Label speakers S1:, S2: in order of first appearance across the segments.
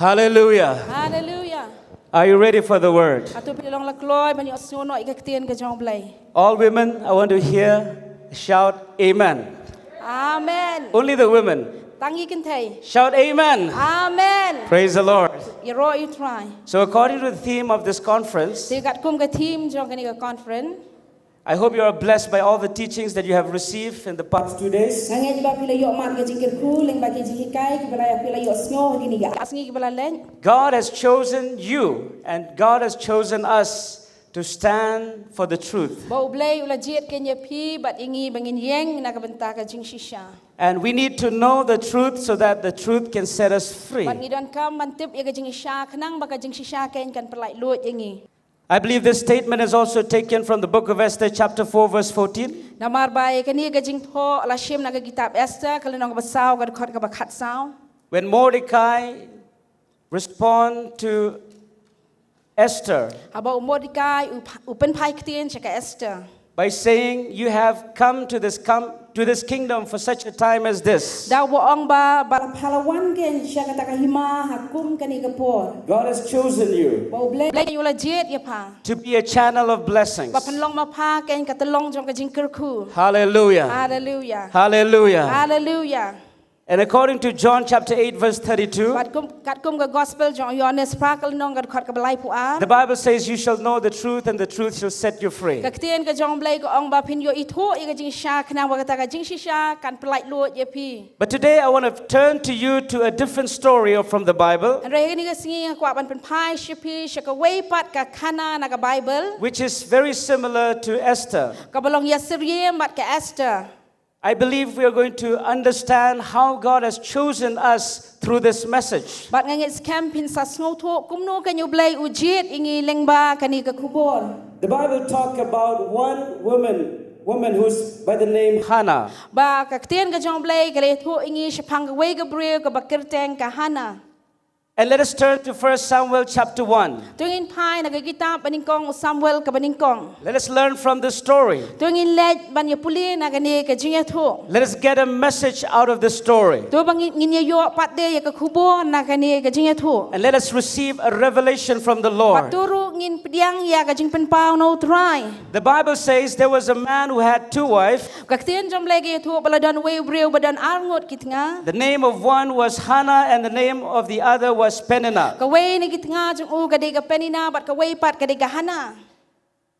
S1: Hallelujah.
S2: Hallelujah.
S1: Are you ready for the word?
S2: Atu pilong la kloi banyak suno ikaktian ke jong blai.
S1: All women, I want to hear shout amen.
S2: Amen.
S1: Only the women.
S2: Tangi kan thai.
S1: Shout amen.
S2: Amen.
S1: Praise the Lord.
S2: You ro you try.
S1: So according to the theme of this conference,
S2: Ti kat kum ke team jong kani ke conference.
S1: I hope you are blessed by all the teachings that you have received in the past 2 days.
S2: Ngangai ba pila yo mat ke jingkir ku leng ba ke jihikai ke bala pila yo sngo gini ga. Asngi ke bala len.
S1: God has chosen you and God has chosen us to stand for the truth.
S2: Ba blai ula jiet ke nyepi bat ingi bangin yeng na ke benta ke jing shisha.
S1: And we need to know the truth so that the truth can set us free.
S2: Bat ngidon kam mantip ya ke jing shisha kenang ba ke jing shisha ken kan perlai lut ingi.
S1: I believe this statement is also taken from the book of Esther chapter 4 verse 14.
S2: Namar bai kani ke jing tho la shim na ke kitab Esther kalau nong ba saw ke khot ke ba khat saw.
S1: When Mordecai respond to Esther
S2: Aba Mordecai upen pai ktien chaka Esther.
S1: by saying, you have come to this kingdom for such a time as this.
S2: Daw boong ba palawan ken siya kataka hima hakum kani kapor.
S1: God has chosen you
S2: Ba blai yula jet ya pa.
S1: to be a channel of blessings.
S2: Ba panlong ma pa ken katalong jong ka jingkir ku.
S1: Hallelujah.
S2: Hallelujah.
S1: Hallelujah.
S2: Hallelujah.
S1: And according to John chapter 8 verse 32,
S2: Kat kum ka gospel jong Yohanes prakal nong ka khot ka balai pu
S1: the Bible says you shall know the truth and the truth shall set you free.
S2: Ka ktien ka jong blai ko ong ba pin yo itho i ka jing sha khnang ba ka jing shisha kan pelai lut ye pi.
S1: But today I want to turn to you to a different story from the Bible,
S2: An re ni ka singi kwa ban pen pai shipi shaka wei pat ka khana na ka Bible.
S1: which is very similar to Esther.
S2: Ka balong yasiriem bat ka Esther.
S1: I believe we are going to understand how God has chosen us through this message.
S2: Bat ngangit scam pin sa snow tho kumno kan yu blai ujit ingi lengba kani ka kubor.
S1: The Bible talk about one woman who's by the name Hannah.
S2: Ba ka ktien ka jong blai ka le tho ingi shapang ka wei ka brio ka bakirteng ka Hana.
S1: And let us turn to 1 Samuel chapter 1.
S2: Tuingin pai nagkikitab baningkong Samuel ka baningkong.
S1: Let us learn from this story.
S2: Tuingin led ban ya puli na kani ka jingya tho.
S1: Let us get a message out of this story.
S2: Tu bang ngin yo pat de ya ka kubor na kani ka jingya tho.
S1: And let us receive a revelation from the Lord.
S2: Paturu ngin pediang ya ka jing pen pau no try.
S1: The Bible says there was a man who had 2 wives.
S2: Ka ktien jom lagi tho baladan wei brio badan arngot kitnga.
S1: The name of one was Hannah and the name of the other was Peninnah.
S2: Kaway ni kitnga jung u kadi ka Penina bat kaway pat kadi ka Hana.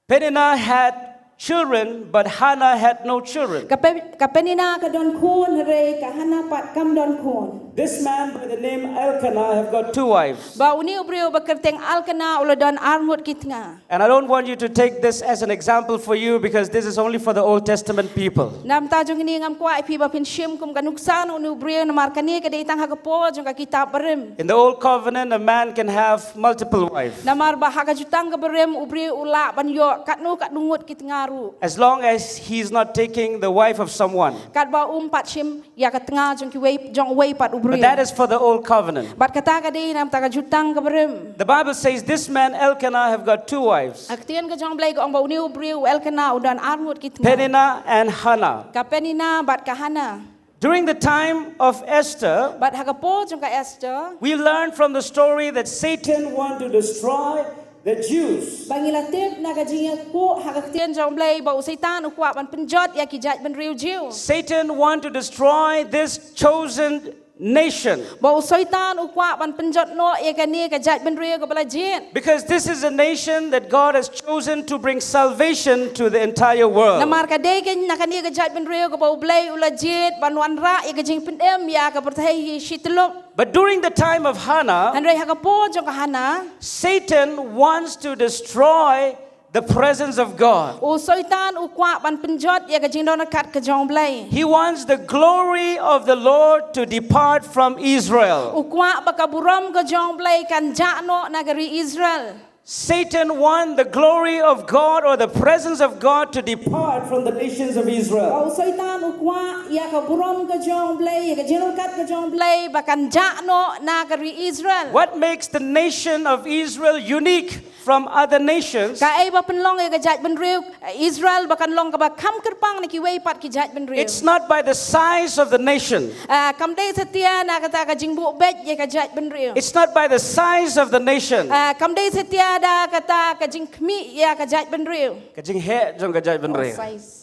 S1: Peninnah had children, but Hannah had no children.
S2: Ka Penina ka don khon re ka Hana pat kam don khon.
S1: This man by the name Elkanah have got 2 wives.
S2: Ba uni ubrio bakerteng alkana uladon arngot kitnga.
S1: And I don't want you to take this as an example for you because this is only for the Old Testament people.
S2: Nam ta jung ni ngam kwa ipi ba pin shim kum kanuksan uni ubrio na markani kadi tang hagapo jung ka kitab berim.
S1: In the Old Covenant, a man can have multiple wives.
S2: Namar ba hagajutang ka berim ubrio ula ban yo katnu katnungut kitngaru.
S1: As long as he's not taking the wife of someone.
S2: Kat ba pat shim ya katnga jung ki wei jong wei pat
S1: But that is for the Old Covenant.
S2: Bat kata kadi nam taga jutang ka berim.
S1: The Bible says this man Elkanah have got 2 wives.
S2: Aktian ka jong blai ko ang bauniu brio Elkana udan arngut kitnga.
S1: Peninnah and Hannah.
S2: Ka Penina bat ka Hana.
S1: During the time of Esther,
S2: Bat hagapo jong ka Esther.
S1: we learn from the story that Satan wanted to destroy the Jews.
S2: Bangilatip na kajiya ko hagaktian jong blai ba usaitan ukwa ban penjot ya kijat ban riu jiu.
S1: Satan wanted to destroy this chosen nation.
S2: Ba usaitan ukwa ban penjot no ya kani kajat ban riu ka bala jin.
S1: Because this is a nation that God has chosen to bring salvation to the entire world.
S2: Namar ka de ken na kani kajat ban riu ka ba blai ula jit ban wanra ya kajing pendem ya ka pertai shitlok.
S1: But during the time of Hannah,
S2: Andrei hagapo jong ka Hana.
S1: Satan wants to destroy the presence of God.
S2: Usaitan ukwa ban penjot ya kajing don kat ka jong blai.
S1: He wants the glory of the Lord to depart from Israel.
S2: Ukwa bakaburam ka jong blai kan jano nagari Israel.
S1: Satan wants the glory of God or the presence of God to depart from the nations of Israel.
S2: Usaitan ukwa ya kaburam ka jong blai ya kajing kat ka jong blai bakan jano nagari Israel.
S1: What makes the nation of Israel unique from other nations,
S2: ka ai ba penlong ya gajat benriu Israel bakan long ka ba kam kerpang ni ki wei pat ki jat benriu
S1: it's not by the size of the nation.
S2: kam dei setia na kata ka jingbu bet ya ka jat benriu
S1: It's not by the size of the nation.
S2: kam dei setia da kata ka jing khmi ya ka jat benriu
S1: Kajing he jong kajai benre.
S2: size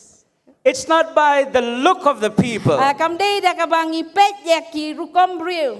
S1: It's not by the look of the people.
S2: kam dei da ka bangi pet ya ki rukom riu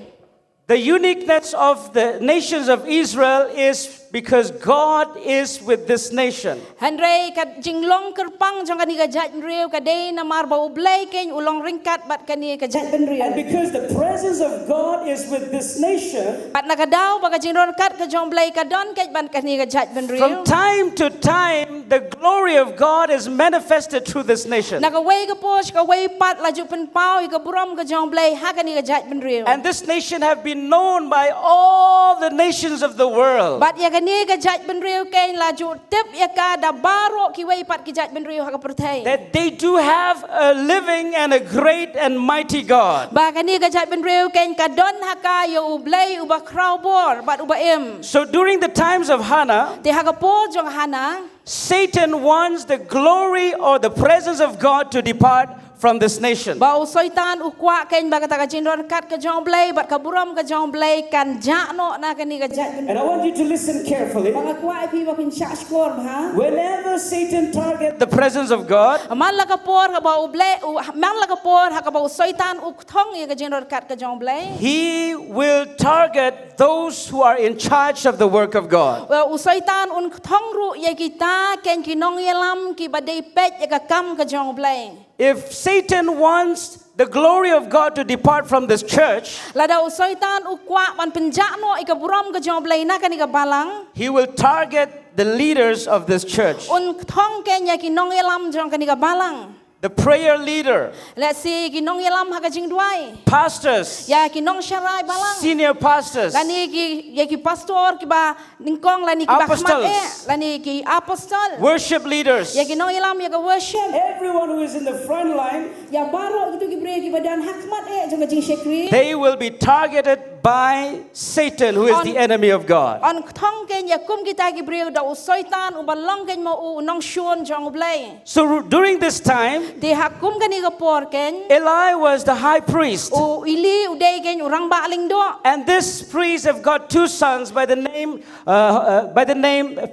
S1: The uniqueness of the nations of Israel is because God is with this nation.
S2: Handrei ka jinglong kerpang jong kani ka jat benriu ka dei na mar ba ublai ken ulong ringkat bat kani ka jat benriu
S1: And because the presence of God is with this nation,
S2: bat na ka daw ba ka jingron kat ka jong blai ka don ket ban kani ka jat benriu
S1: from time to time, the glory of God is manifested through this nation.
S2: na ka wei ka posh ka wei pat laju pen pau ka buram ka jong blai ha kani ka jat benriu
S1: And this nation have been known by all the nations of the world.
S2: bat ya kani ka jat benriu ken laju tip ya ka da baro ki wei pat ki jat benriu ha ka perthai
S1: That they do have a living and a great and mighty God.
S2: ba kani ka jat benriu ken ka don ha ka yo ublai uba krau bor bat uba em
S1: So during the times of Hannah,
S2: te ha ka po jong hana
S1: Satan wants the glory or the presence of God to depart from this nation.
S2: ba soitan ukwa ken ba kata ka jingron kat ka jong blai bat ka buram ka jong blai kan ja no na kani ka jat benriu
S1: And I want you to listen carefully.
S2: ba kwa pi ba pin cha skor ba
S1: Whenever Satan targets the presence of God,
S2: man la ka por ka ba uble man la ka por ha ka ba soitan uk thong ye ka jingron kat ka jong blai
S1: he will target those who are in charge of the work of God.
S2: u soitan un thong ru ye kita ken ki nong ye lam ki ba dei pet ye ka kam ka jong blai
S1: If Satan wants the glory of God to depart from this church,
S2: la da u soitan ukwa man penja no ika buram ka jong blai na kani ka balang
S1: he will target the leaders of this church,
S2: un thong ken ye ki nong ye lam jong kani ka balang
S1: the prayer leader,
S2: let's see ki nong ye lam ha ka jing duai
S1: pastors,
S2: ya ki nong sharai balang
S1: senior pastors,
S2: lani ki ye ki pastor ki ba ningkong lani ki ba khmat
S1: Apostles.
S2: lani ki apostol
S1: worship leaders,
S2: ya ki nong ilam ya ka worship
S1: everyone who is in the front line,
S2: ya baro gitu ki bre ki badan hakmat jong ka jing shekri
S1: they will be targeted by Satan, who is the enemy of God.
S2: on thong ken ya kum kita ki bre da u soitan u balong ken mo u nong shon jong blai
S1: So during this time,
S2: de hakum kani ka por ken
S1: Eli was the high priest.
S2: u ili u dei ken urang ba ling do
S1: And this priest have got two sons by the name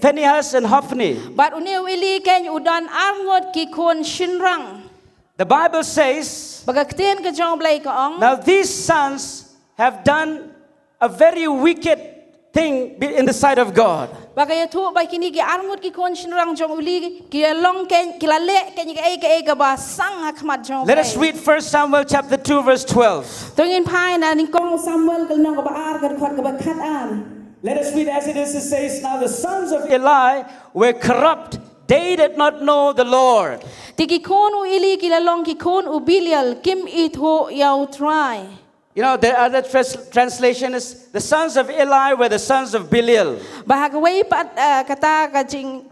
S1: Phinehas and Hophni.
S2: bat u ne u ili ken u don arngot ki kon shinrang
S1: The Bible says,
S2: bagakten ka jong blai ka ong
S1: now these sons have done a very wicked thing in the sight of God.
S2: bagay tu ba kini ki arngot ki kon shinrang jong uli ki long ken ki la le ken ki ai ka ba sang hakmat jong
S1: Let us read 1 Samuel chapter 2 verse 12.
S2: tungin pai na ning kong Samuel kal nong ka ba ar ka khot ka ba khat an
S1: Let us read as it is. It says, now the sons of Eli were corrupt. They did not know the Lord.
S2: tiki kon u ili ki la long ki kon u bilial kim it ho yau try
S1: You know, the other translation is, the sons of Eli were the sons of Belial.
S2: bahagawai pat kata ka jing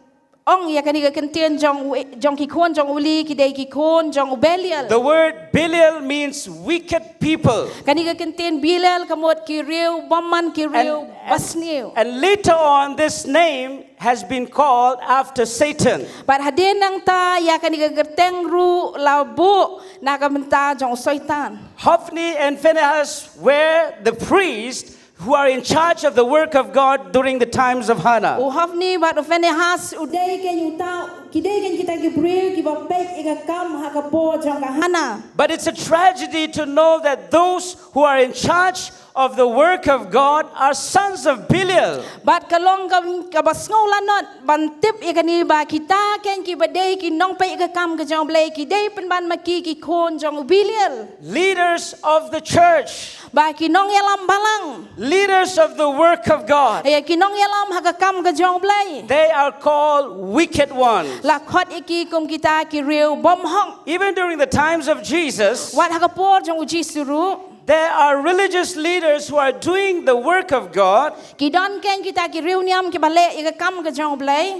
S2: ong ya kani ka kentien jong ki kon jong uli ki dei ki kon jong u belial
S1: The word Belial means wicked people.
S2: kani ka kentien bilal kamot ki riu bomman ki riu basniu
S1: And later on, this name has been called after Satan.
S2: But hadin nang ta ya kani gagerteng ru labu na kamenta jong soitan.
S1: Hophni and Phinehas were the priests who are in charge of the work of God during the times of Hannah.
S2: U hafni bat u Phinehas u dei ken u ta ki dei ken kita ki bril ki ba pek ika kam ha ka po jong ka hana.
S1: But it's a tragedy to know that those who are in charge of the work of God are sons of Belial.
S2: Bat kalong ka basngau lanot ban tip ika ni ba kita ken ki ba dei ki nong pe ika kam ka jong blai ki dei pen ban maki ki kon jong u bilial.
S1: Leaders of the church.
S2: Ba ki nong yalam balang.
S1: Leaders of the work of God.
S2: Ay ki nong yalam ha ka kam ka jong blai.
S1: They are called wicked ones.
S2: La khot iki kum kita ki riu bom hong.
S1: Even during the times of Jesus,
S2: Wat ha ka por jong uji suru.
S1: there are religious leaders who are doing the work of God
S2: Ki don ken kita ki riu niam ki bale ika kam ka jong blai.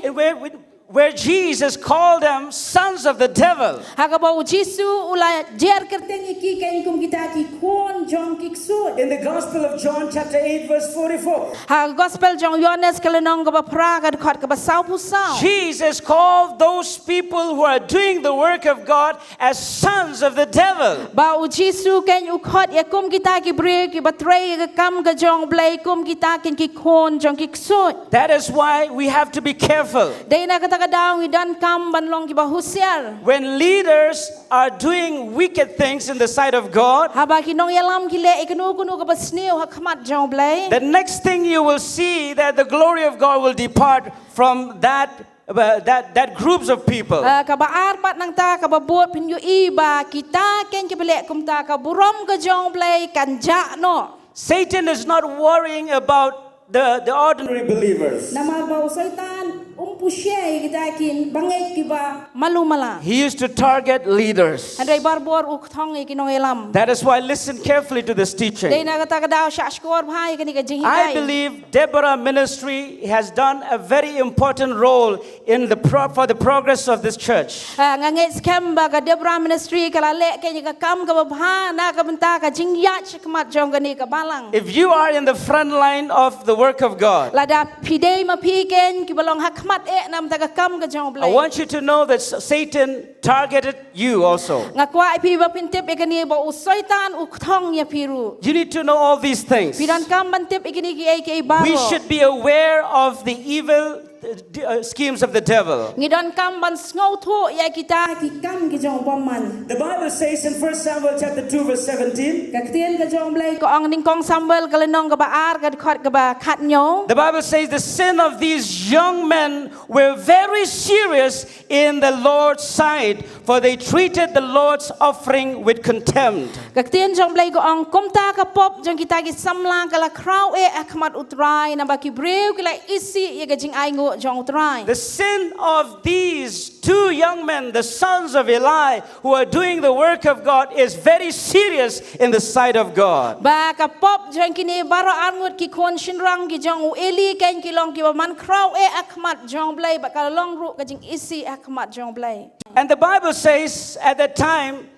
S1: where Jesus called them sons of the devil.
S2: Hagaba Jisu ula jer kerteng iki ken kum kita ki kon jong ki ksut.
S1: In the Gospel of John chapter 8 verse 44,
S2: Ha gospel jong Yohanes kalenong ka pra ka khot ka sau pu sau.
S1: Jesus called those people who are doing the work of God as sons of the devil.
S2: Ba Jisu ken u khot ya kum kita ki bre ki batrai ka kam ka jong blai kum kita ken ki kon jong ki ksut.
S1: That is why we have to be careful.
S2: Dei na kata kadang idan kam ban long ki ba husiar.
S1: When leaders are doing wicked things in the sight of God,
S2: Ha ba ki nong yalam ki le ikunu kunu ka basneu ha khmat jong blai.
S1: the next thing you will see that the glory of God will depart from that groups of people.
S2: Ka ba arpat nang ta ka ba buat pin yu I ba kita ken ki belek kum ta ka burom ka jong blai kan ja no.
S1: Satan is not worrying about the ordinary believers.
S2: Nama ba syaitan pusyai kita kin bangai ki ba malu mala.
S1: He used to target leaders.
S2: Andai barbor u thong ki nong elam.
S1: That is why listen carefully to this
S2: Dei
S1: teaching.
S2: na kata kadau syak skor bhai kani ka jing
S1: I
S2: hikai.
S1: believe Deborah ministry has done a very important role in for the progress of this church.
S2: Ngangai scam ba ka Deborah ministry kala le ke ka kam ka ba bha na ka benta ka jing ya chikmat jong kani ka balang.
S1: If you are in the front line of the work of God,
S2: Lada pidei ma pi ken ki balong hakmat nam ta ka kam ka jong
S1: I
S2: blai.
S1: want you to know that Satan targeted you also.
S2: Ngakwa pi ba pintip ikani ba u syaitan u thong ya piru.
S1: You need to know all these things.
S2: Pidan kam bantip ikani ki ai ke baro.
S1: We should be aware of the evil schemes of the devil.
S2: Ngidon kam ban ngau thu ya kita ki kam ki jong paman.
S1: The Bible says in 1 Samuel chapter 2 verse 17,
S2: Ka tien ka jong blai ko ang ning kong sambal ka lenong ka ba ar ka khot ka ba khat nyo.
S1: the Bible says the sin of these young men were very serious in the Lord's sight, for they treated the Lord's offering with contempt.
S2: Ka tien jong blai ko ang komta ka pop jong kita ki samlang ka la krau akhmat utrai na ba ki breu ki la isi ye ka jing ai ngo jong utrai.
S1: The sin of these two young men, the sons of Eli, who are doing the work of God, is very serious in the sight of God.
S2: Ba ka pop jong kini baro angut ki kon shinrang ki jong u eli ken ki long ki ba man krau akhmat jong blai ba ka long ru ka jing isi akhmat jong blai.
S1: And the Bible says at that time,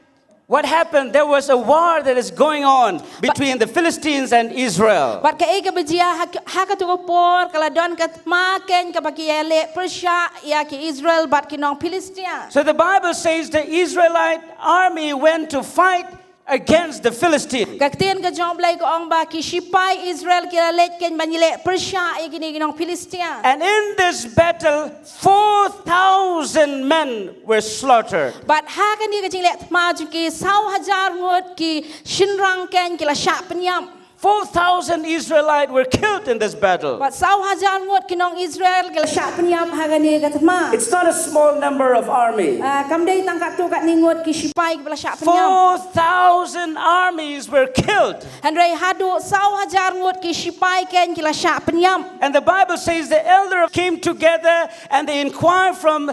S1: what happened? There was a war that is going on between the Philistines and Israel.
S2: Bat ka ega bejia ha ka tu por kala don ka ma ken ka baki ele Persia ya ki Israel bat ki nong Philistia.
S1: So the Bible says the Israelite army went to fight against the Philistines.
S2: Ka tien ka jong blai ko ong ba ki sipai Israel ki le ken banile Persia ya ki ni nong Philistia.
S1: And in this battle, 4,000 men were slaughtered.
S2: Bat ha ka ni ka jing le ma ju ki 1,000 ngot ki shinrang ken ki la sha penyam.
S1: 4,000 Israelites were killed in this battle.
S2: Bat 1,000 ngot ki nong Israel ki la sha penyam ha ka ni ka ma.
S1: It's not a small number of army.
S2: Kam dei tang ka tu ka ni ngot ki sipai ki la sha penyam.
S1: 4,000 armies were killed.
S2: Handrai hadu 1,000 ngot ki sipai ken ki la sha penyam.
S1: And the Bible says the elders came together and they inquired from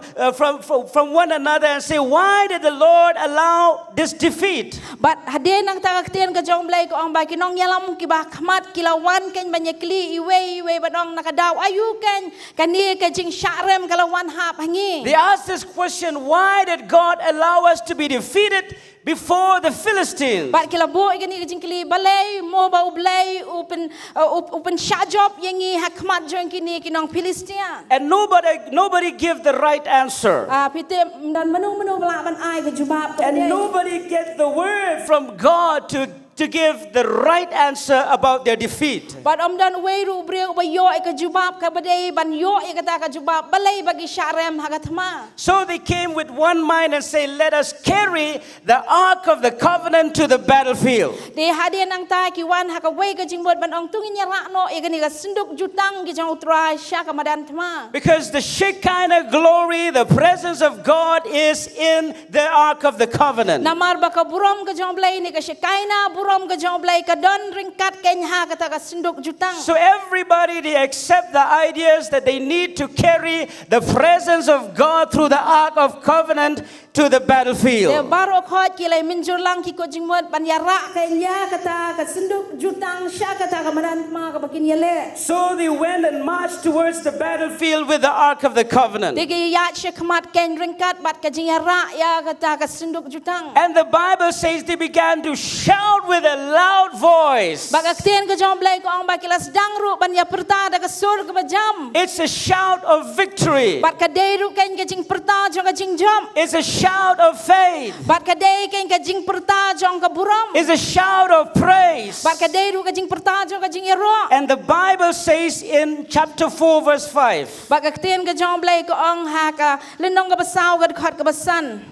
S1: one another and say, why did the Lord allow this defeat?
S2: But hade nang ta ka tien ka jong blai ko ang ba ki nong yalam ki ba khmat kilawan ken banyakli iwe badong nakadaw ayu ken kani ka jing sharem kalawan hap hangi.
S1: They asked this question, why did God allow us to be defeated before the Philistines?
S2: Bat kilabo igani ka jing kli balay mo ba ublay open shajob yangi hakmat jong kini kinong Philistia.
S1: And nobody gave the right answer.
S2: Pite dan manu bala ban ai ka jubab ko.
S1: And nobody get the word from God to give the right answer about their defeat.
S2: But dan we ru breu ba yo ka jubab ka badai ban yo ka ta ka jubab balay bagi sharem hagatma.
S1: So they came with one mind and say, let us carry the ark of the covenant to the battlefield.
S2: De hadian nang ta ki wan ha ka we ka jingbot ban ong tungin ya rakno e gani ka sinduk jutang ki jang utrai sya ka madan tma.
S1: Because the Shekinah glory, the presence of God is in the ark of the covenant.
S2: Namar ba ka burom ka jong blai ni ka Shekinah burom ka jong blai ka don ringkat ken ha ka ta ka sinduk jutang.
S1: So everybody, they accept the ideas that they need to carry the presence of God through the ark of covenant to the
S2: Dia
S1: battlefield.
S2: baru khot kilai menjulang ki ko jingmot ban yarak ka nya kata ka senduk jutang sya kata ka madan ma ka bakin yale.
S1: So they went and marched towards the battlefield with the Ark of the Covenant.
S2: Digi ya syekmat ken ringkat bat ka jing yarak ya kata ka senduk jutang.
S1: And the Bible says they began to shout with a loud voice.
S2: Bagaktian ka jom blai ko ang bakilas dangru ban ya perta da ka sur ka bajam.
S1: It's a shout of victory.
S2: Bat ka deru ken ka jing perta jong ka jing jom.
S1: It's a shout of faith.
S2: Bat ka dei ken ka jing perta jong ka buram.
S1: It's a shout of praise.
S2: Bat ka deru ka jing perta jong ka jing yaro.
S1: And the Bible says in chapter 4 verse 5.
S2: Bagaktian ka jom blai ko ang ha ka lenong ka basaw ka khot ka basan.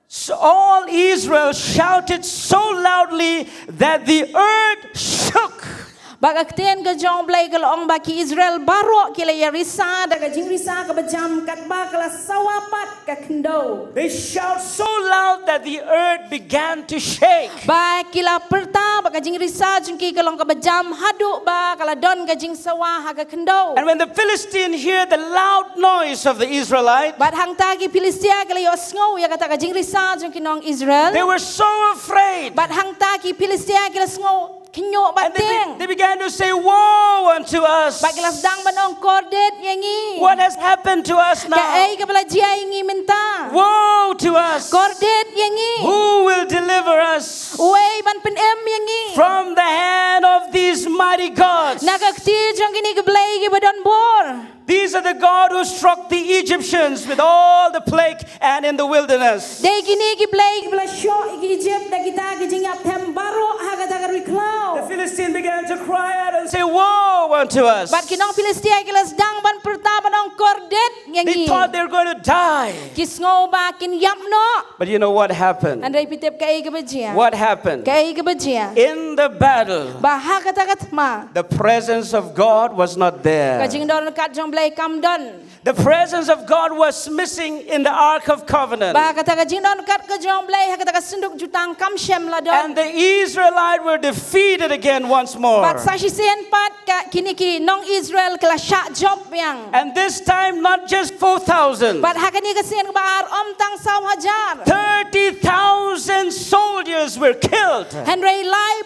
S1: So all Israel shouted so loudly that the earth shook.
S2: Bagaktian ka jong blai ka loong baki Israel baro kila ya risa da ka jing risa ka bajam kat ba kala sawapat ka kendo.
S1: They shout so loud that the earth began to shake.
S2: Ba kila perta ba ka jing risa jung ki ka long ka bajam hadu ba kala don ka jing sawa ha ka kendo.
S1: And when the Philistine hear the loud noise of the Israelite,
S2: Bat hang tagi Filistia kala yo sngow ya kata ka jing risa jung ki nong Israel.
S1: they were so afraid.
S2: Bat hang tagi Filistia kala sngow kinyo
S1: And
S2: bateng.
S1: they began to say, woe unto us.
S2: Ba kila dang banong kordet yangi.
S1: What has happened to us
S2: Ka
S1: now?
S2: ay ka bala jia yangi menta.
S1: Woe to us.
S2: Kordet yangi.
S1: Who will deliver us
S2: Uwe ban pen yangi.
S1: from the hand of these mighty gods?
S2: Nagakti jong kini ka blay ki badon bor.
S1: These are the God who struck the Egyptians with all the plague and in the wilderness.
S2: Dei kini ki blay ki bala syo ki Egypt da kita ki jing ap them baro ha ka ta
S1: The
S2: riklaw.
S1: Philistine began to cry out and say, woe unto us.
S2: Bat kinong Filistia kilas dang ban perta banong kordet
S1: They
S2: yangi.
S1: thought they were going to die.
S2: Kisngo ba kin yap no.
S1: But you know what happened?
S2: Andai pitep ka ay ka bajia.
S1: What happened?
S2: Ka ay ka bajia.
S1: In the battle,
S2: Ba ha ka ta katma.
S1: the presence of God was not
S2: Ka
S1: there.
S2: jing don kat jong blay kam don.
S1: The presence of God was missing in the Ark of Covenant.
S2: Ba kata ka jing don kat ka jong blay ha kata ka sunduk jutang kam shem la don.
S1: And the Israelites were defeated again once more.
S2: Bat sashi sen pat ka kini ki nong Israel kala syak job yang.
S1: And this time, not just 4,000,
S2: Bat ha kani ka sen ka baar om tang saw hajar.
S1: 30,000 soldiers were killed.
S2: Henry lai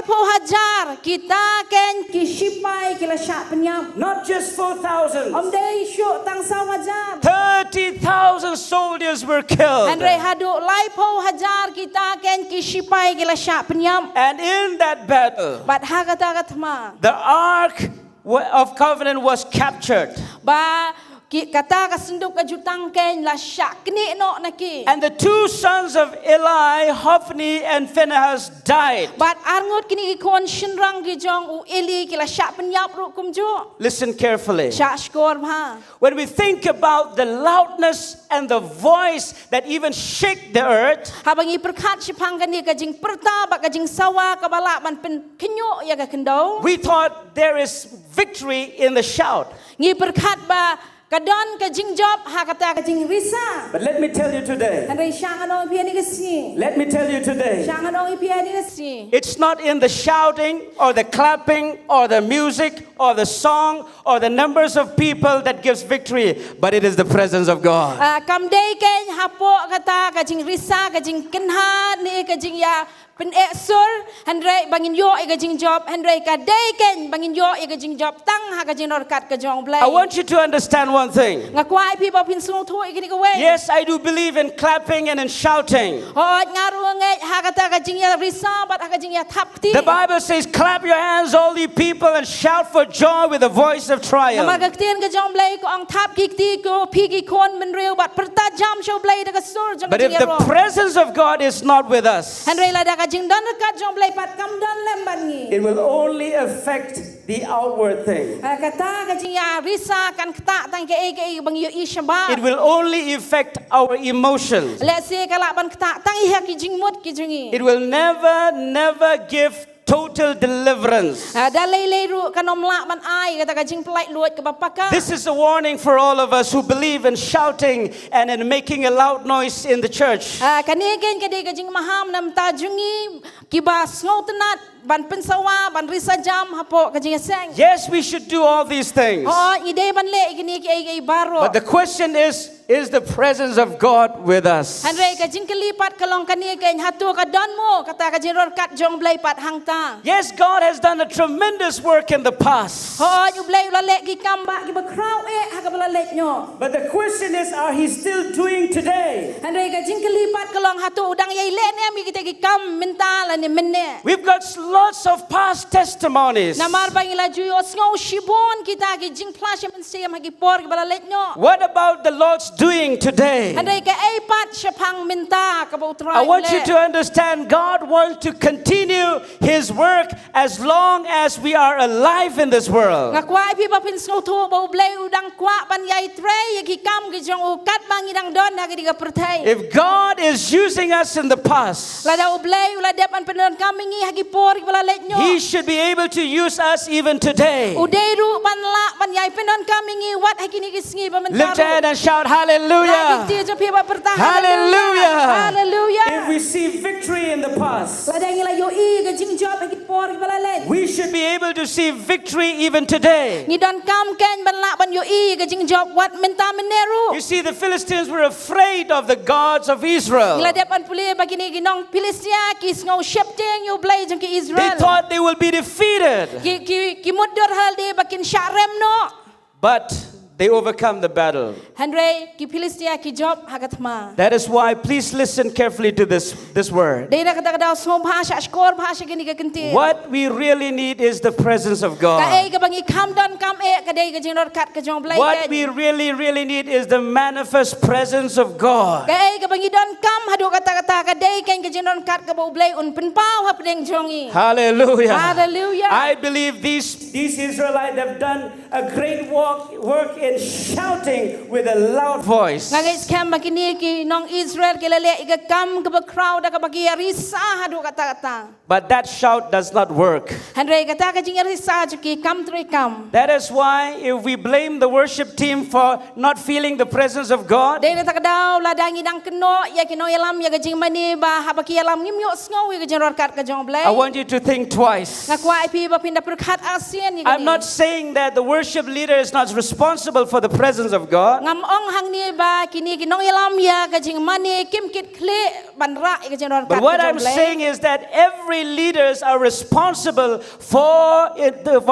S2: po hajar kita ken ki sipai kila syak penyam.
S1: Not just 4,000,
S2: Om dei syuk tang saw hajar.
S1: 30,000 soldiers were killed.
S2: Henry hadu lai po hajar kita ken ki sipai kila syak penyam.
S1: And in that battle,
S2: Bat ha kata katma.
S1: the Ark of Covenant was captured.
S2: Ba kata ka senduk ka jutang ken la syak kini no naki.
S1: And the two sons of Eli, Hophni and Phinehas, died.
S2: Bat arngut kini ikon shinrang gi jong u eli kila syak penyap ru kumju.
S1: Listen carefully.
S2: Syak skor ha.
S1: When we think about the loudness and the voice that even shake the earth,
S2: Habang iperkat sipang kan dia kajing perta bak kajing sawa kabala man pen kenyo ya ka kendo.
S1: we thought there is victory in the shout.
S2: Ngi perkat ba kadon kajing job ha kata kajing risa.
S1: But let me tell you today,
S2: Andai syang anong ipia ni kasi.
S1: let me tell you today,
S2: Syang anong ipia ni kasi.
S1: it's not in the shouting or the clapping or the music or the song or the numbers of people that gives victory, but it is the presence of God.
S2: Kam day ken hapo kata kajing risa kajing kenha ni kajing ya pen eksur handrai bangin yo e kajing job handrai ka day ken bangin yo e kajing job tang ha kajing norkat kajong blai.
S1: I want you to understand one thing.
S2: Ngakwai people pin sung thu ikini ka we.
S1: Yes, I do believe in clapping and in shouting.
S2: Hot ngaru ngai ha kata kajing ya risa bat ha kajing ya thap ti.
S1: The Bible says, clap your hands, all ye people, and shout for joy with a voice of triumph.
S2: Namagaktian ka jong blai ko ang thap kikti ko pigi kon men real bat perta jam show blai da ka sur jong
S1: But if the presence of God is not with us,
S2: handrai la da kajing don kat jong blai pat kam don lemban ngi.
S1: it will only affect the outward thing.
S2: Kata kajing ya risa kan kata tang ke bang yo i shaba.
S1: It will only affect our emotions.
S2: Let's say kalak ban kata tang i ki jing mut ki jingi.
S1: It will never give total deliverance.
S2: Da lei ru kanom lak ban ai kata kajing pelai luat ke bapaka.
S1: This is a warning for all of us who believe in shouting and in making a loud noise in the church.
S2: Kani ken ke de kajing maham nam ta jungi kibas ngau tenat ban pensawa ban risa jam hapo kajing seng.
S1: Yes, we should do all these things.
S2: Oh ide ban le kini ki baro.
S1: But the question is the presence of God with us?
S2: Hanre kajing kelipat kalong kani kain hatu ka don mo kata kajing ror kat jong blai pat hangta.
S1: Yes, God has done a tremendous work in the past.
S2: Oh you blai ula le ki kamba ki bakrau ha ka bala le nyo.
S1: But the question is, are He still doing today?
S2: Hanre kajing kelipat kalong hatu udang yai le ne mi kita ki kam minta la ni menne.
S1: We've got lots of past testimonies.
S2: Namar bangila juyo ngau shibon kita ki jing flash men siam hagi por ki bala le nyo.
S1: What about the Lord's doing today?
S2: Hanre ka ai pat shapang minta ka ba utrai.
S1: I want you to understand, God wants to continue His work as long as we are alive in this world.
S2: Ngakwa pi ba pin ngau thu ba blai udang kwa pan yai tre ki kam ki jong ukat bangidang don ha ki diga pertai.
S1: If God is using us in the past,
S2: Lada blai ula depan penon kami ngi hagi por ki bala le nyo.
S1: He should be able to use us even today.
S2: Udeiru ban la ban yai penon kami ngi wat hagi ni kisngi ba
S1: Lift your hand
S2: mentaro.
S1: and shout hallelujah. Hallelujah.
S2: Hallelujah.
S1: If we see victory in the past,
S2: Lada ngila yo I ka jing job hagi por ki bala le.
S1: we should be able to see victory even today.
S2: Ni don kam ken ban la ban yo I ka jing job wat menta meneru.
S1: You see, the Philistines were afraid of the gods of Israel.
S2: Ngila depan puli bagi ni ginong Filistia ki ngau shepting yo blai jong ki
S1: They
S2: Israel.
S1: thought they will be defeated,
S2: Ki mudur hal de bakin syarem no.
S1: but they overcome the battle.
S2: Henry ki Filistia ki job hagatma.
S1: That is why, please listen carefully to this word.
S2: Dei na kata so bhasha skor bhasha gini ka kenti.
S1: What we really need is the presence of
S2: Ka
S1: God.
S2: ai ka bangi kam don kam ka dei ka jinor kat ka jong blai.
S1: What we really need is the manifest presence of God.
S2: Ka ai ka bangi don kam hadu kata ka dei ka jinor kat ka bo blai un pen pau ha pedeng jongi.
S1: Hallelujah.
S2: Hallelujah.
S1: I believe these Israelites have done a great work in shouting with a loud voice.
S2: Ngais kam bakini ki nong Israel ke lele ka kam ka ba crowd ka bagi risa hadu kata.
S1: But that shout does not work.
S2: Henry kata ka jing risa ki kam tre kam.
S1: That is why if we blame the worship team for not feeling the presence of God,
S2: Dei na takadaw la dangi dang keno ya kino yalam ya ka jing mani ba ha baki yalam ngimyo sngo ya ka jinor kat ka jong blai.
S1: I want you to think twice.
S2: Ngakwa ipi ba pinda perkat ASEAN ya.
S1: I'm not saying that the worship leader is not responsible for the presence of God.
S2: Ngam ong hang ni ba kini kinong yalam ya ka jing mani kim kit kle banra ya ka jinor kat.
S1: But what I'm saying is that every leaders are responsible for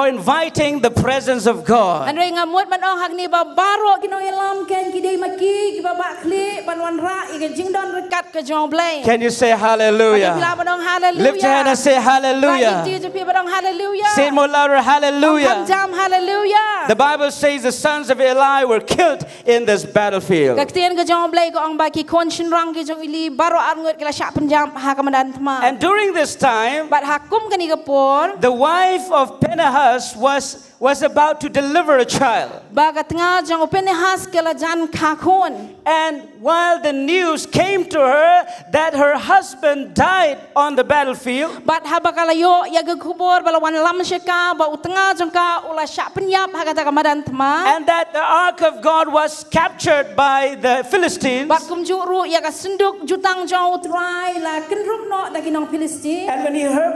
S1: inviting the presence of God.
S2: Andrei ngamut man ong hang ni ba baro kinong yalam ken kidei maki ki ba kle banwan ra ya ka jing don rekat ka jong blai.
S1: Can you say hallelujah?
S2: Hallelujah.
S1: Lift your hand and say hallelujah.
S2: Hallelujah.
S1: Say it more louder, hallelujah.
S2: Hallelujah.
S1: The Bible says the sons of Eli were killed in this battlefield.
S2: Kaktian ka jong blai ko ang ba ki konshin rang ki jong ili baro arngot kila sya penjam ha kamadan tma.
S1: And during this time,
S2: But hakum kani ka por
S1: the wife of Phinehas was about to deliver a child.
S2: bagat nga jong Phinehas kila jan kakon.
S1: And while the news came to her that her husband died on the battlefield,
S2: But habakalayo ya gagubor balawan lam siya ka ba utanga jong ka ula sya penyap ha kata kamadan tma.
S1: and that the ark of God was captured by the Philistines,
S2: Bat kumjuru ya ka senduk jutang jong utrai la kenrup no da kinong Filistin.
S1: and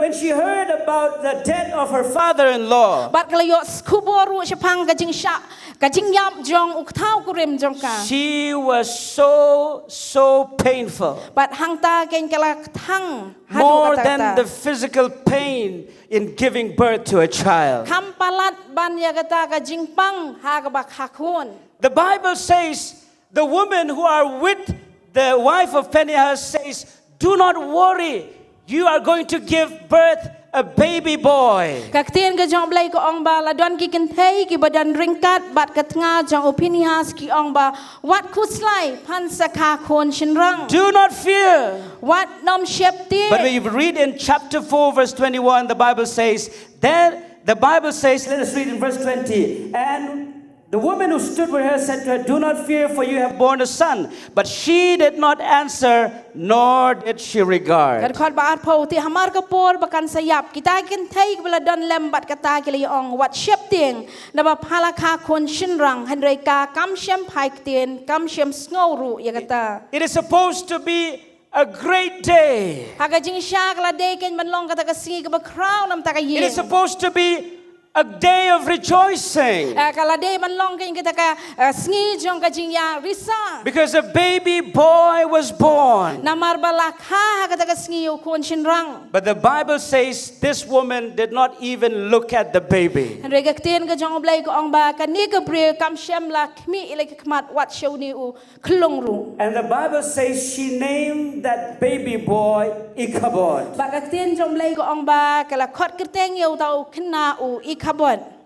S1: when she heard about the death of her father-in-law,
S2: Bat kalayo skuboru siya pang kajing sya kajing yap jong uktau kurim jong ka.
S1: she was so painful,
S2: But hangta ken kala thang hadu
S1: more
S2: kata
S1: than
S2: kata.
S1: the physical pain in giving birth to a child.
S2: Kampalat ban ya kata ka jingpang ha ka bak hakun.
S1: The Bible says the women who are with the wife of Phinehas says, do not worry, you are going to give birth a baby boy.
S2: Kaktian ka jong blai ko ong ba la don ki kentei ki badan ringkat bat ka tnga jong opinias ki ong ba wat kuslai pan sa ka kon shinrang.
S1: Do not fear.
S2: Wat nom shepti.
S1: But when you read in chapter 4 verse 21, the Bible says, let us read in verse 20, and the woman who stood with her said to her, do not fear, for you have borne a son. But she did not answer, nor did she regard.
S2: Kad khot ba at pau ti hamar ka por bakan sayap kita kentei bala don lembat kata ki ong wat shepting na ba phala ka kon shinrang handrei ka kam shem pai ktien kam shem sngoru ya kata.
S1: It is supposed to be a great day.
S2: Haga jing sha kala day ken ban long kata ka singi ka ba crown nam ta ka
S1: It
S2: yin.
S1: is supposed to be a day of rejoicing.
S2: Kala day ban long ken kita ka singi jong ka jing ya risa.
S1: Because a baby boy was born.
S2: Namar balak ha kata ka singi yo kon shin rang.
S1: But the Bible says this woman did not even look at the baby.
S2: Henry ka tien ka jong blai ko ong ba ka ni ka bre kam shem la kmi ile ka kmat wat show ni u klong ru.
S1: And the Bible says she named that baby boy Ichabod.
S2: Ba ka tien jong blai ko ong ba kala khot kerteng yo tau kna u Ichabod.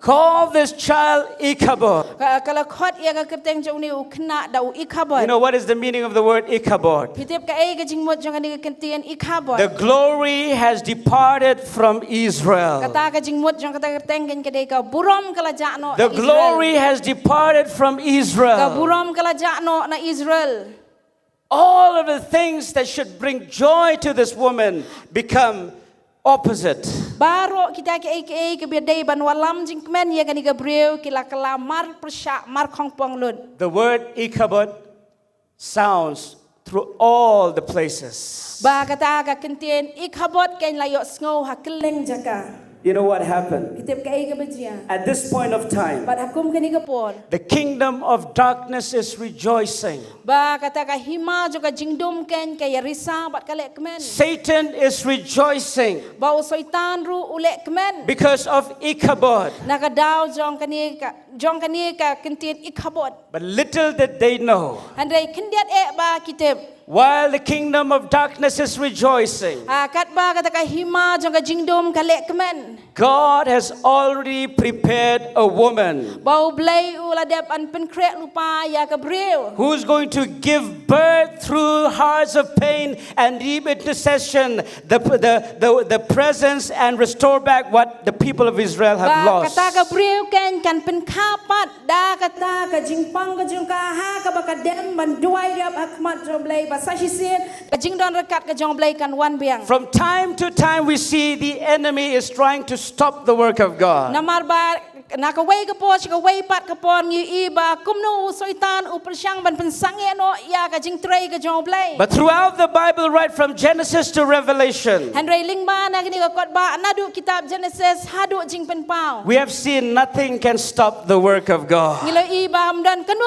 S1: Call this child Ichabod.
S2: Kala khot ya ka kerteng jong ni u kna da u Ichabod.
S1: You know what is the meaning of the word Ichabod?
S2: Pitip ka ai ka jing mot jong ni ka kentien Ichabod.
S1: The glory has departed from Israel.
S2: Kata ka jing mot jong kata kerteng ken ka dei ka burom kala jakno.
S1: The glory has departed from
S2: Ka
S1: Israel.
S2: burom kala jakno na Israel.
S1: All of the things that should bring joy to this woman become opposite.
S2: Baro kita ke biadai ban walam jing kemen ya kani gabriel kila kala mar persyak mar khongpong lun.
S1: The word Ichabod sounds through all the places.
S2: Ba kata ka kentien Ichabod ken layok sngo ha keleng jaka.
S1: You know what happened?
S2: Kitip ka bajia.
S1: At this point of time,
S2: Bat hakum kani kapor.
S1: the kingdom of darkness is rejoicing.
S2: Ba kata ka hima juga jingdum ken ka yarisa bat kalek kemen.
S1: Satan is rejoicing
S2: Ba soitan ru ulek kemen.
S1: because of Ichabod.
S2: Nakadaw jong kani ka kentien Ichabod.
S1: But little did they know,
S2: Handai kendiat ba kitip.
S1: while the kingdom of darkness is rejoicing,
S2: Kat ba kata ka hima jong ka jingdum kalek kemen.
S1: God has already prepared a woman
S2: Bau blai uladep an penkrek lupa ya Gabriel.
S1: who's going to give birth through hours of pain and deep intercession, the presence and restore back what the people of Israel have
S2: Ba
S1: lost.
S2: kata Gabriel kan penkapat da kata ka jingpang ka jong ka ha ka ba ka dem ban duai dia akmat jong blai ba sa sisen ka jingdon rekat ka jong blai kan wan biang.
S1: From time to time we see the enemy is trying to stop the work of God.
S2: Namar ba nakaway ka po ka way pat ka po ngi iba kumno soitan u persyang ban pensange no ya ka jing tray ka jong blai.
S1: But throughout the Bible, right from Genesis to Revelation,
S2: Henry ling ba na gini ka kot ba nadu kitab Genesis hadu jing penpau.
S1: we have seen nothing can stop the work of God.
S2: Ngilo iba hamdan kanu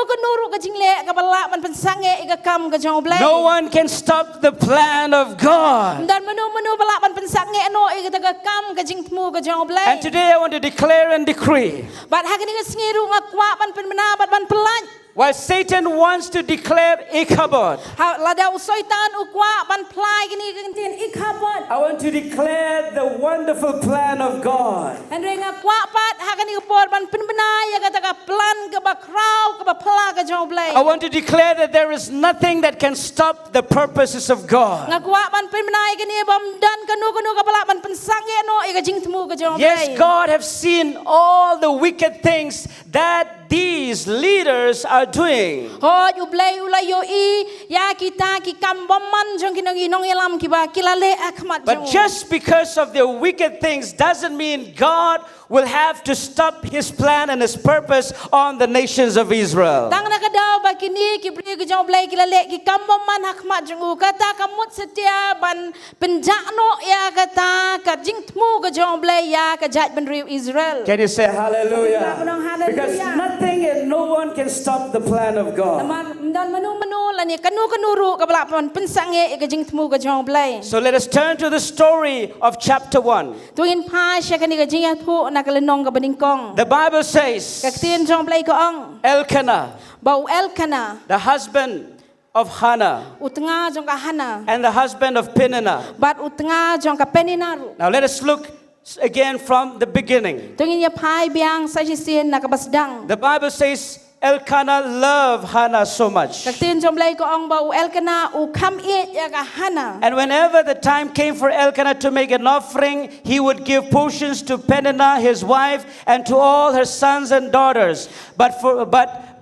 S2: ka jing le ka bala ban pensange ka kam ka jong blai.
S1: No one can stop the plan of God.
S2: Dan menu bala ban pensange no ka kam ka jing tmu ka jong blai.
S1: And today I want to declare and decree,
S2: Bat hagini ka singiru nga kwa ban penmenabat ban pelan.
S1: while Satan wants to declare Ichabod,
S2: Ha lada usoitan ukwa ban plai gini kentin Ichabod.
S1: I want to declare the wonderful plan of God.
S2: Andre nga kwa pat hagani por ban penbenaya kata ka plan ka ba kraw ka ba pla ka jong blai.
S1: I want to declare that there is nothing that can stop the purposes of God.
S2: Nga kwa ban penbenaya gini bam dan kanu ka bala ban pensange no ika jing temu ka jong blai.
S1: Yes, God have seen all the wicked things that these leaders are doing.
S2: Ho yu blai ulai yo I ya kita ki kam bomman jong kinong inong ilam ki ba kilale akmat jong.
S1: But just because of their wicked things doesn't mean God will have to stop his plan and his purpose on the nations of Israel.
S2: Tang na kadaw ba kini ki bri ki jong blai kilale ki kam bomman hakmat jong u kata kamut setia ban penjakno ya kata ka jing temu ka jong blai ya ka jat ban riu Israel.
S1: Can you say hallelujah?
S2: Hallelujah.
S1: Because nothing and no one can stop the plan of God.
S2: Dan menu la ni kanu ru ka bala pan pensange ka jing temu ka jong blai.
S1: So let us turn to the story of chapter 1.
S2: Tuin pa sya kani ka jing thu na kalenong ka baningkong.
S1: The Bible says
S2: Ka tien jong blai ka ong.
S1: Elkanah,
S2: Bau Elkanah
S1: the husband of Hannah,
S2: utanga jong ka Hana.
S1: and the husband of Peninnah.
S2: Bat utanga jong ka Peninaru.
S1: Now let us look again from the beginning.
S2: Tungin ya pai biang sa sisen na kabasdang.
S1: The Bible says Elkanah loved Hannah so much.
S2: Kaktin jom blai ko ong bau Elkanah u kam it ya ka Hana.
S1: And whenever the time came for Elkanah to make an offering, he would give portions to Peninnah, his wife, and to all her sons and daughters. But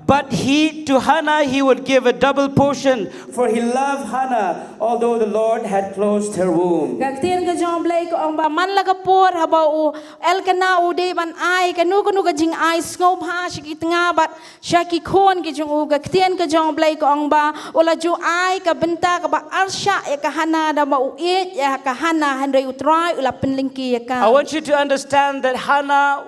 S1: But to Hannah he would give a double portion, for he loved Hannah, although the Lord had closed her womb.
S2: Gaktian ka jong blay ko ang ba man la ka por haba u elkana u de ban ai ka nu ka jing ai ngop ha shiki nga bat shaki khon ki jong u gaktian ka jong blay ko ang ba ola ju ai ka benta ka ba arsha ya ka Hannah da ba u e ya ka Hannah handai utrai ula penlingki ya ka.
S1: I want you to understand that Hannah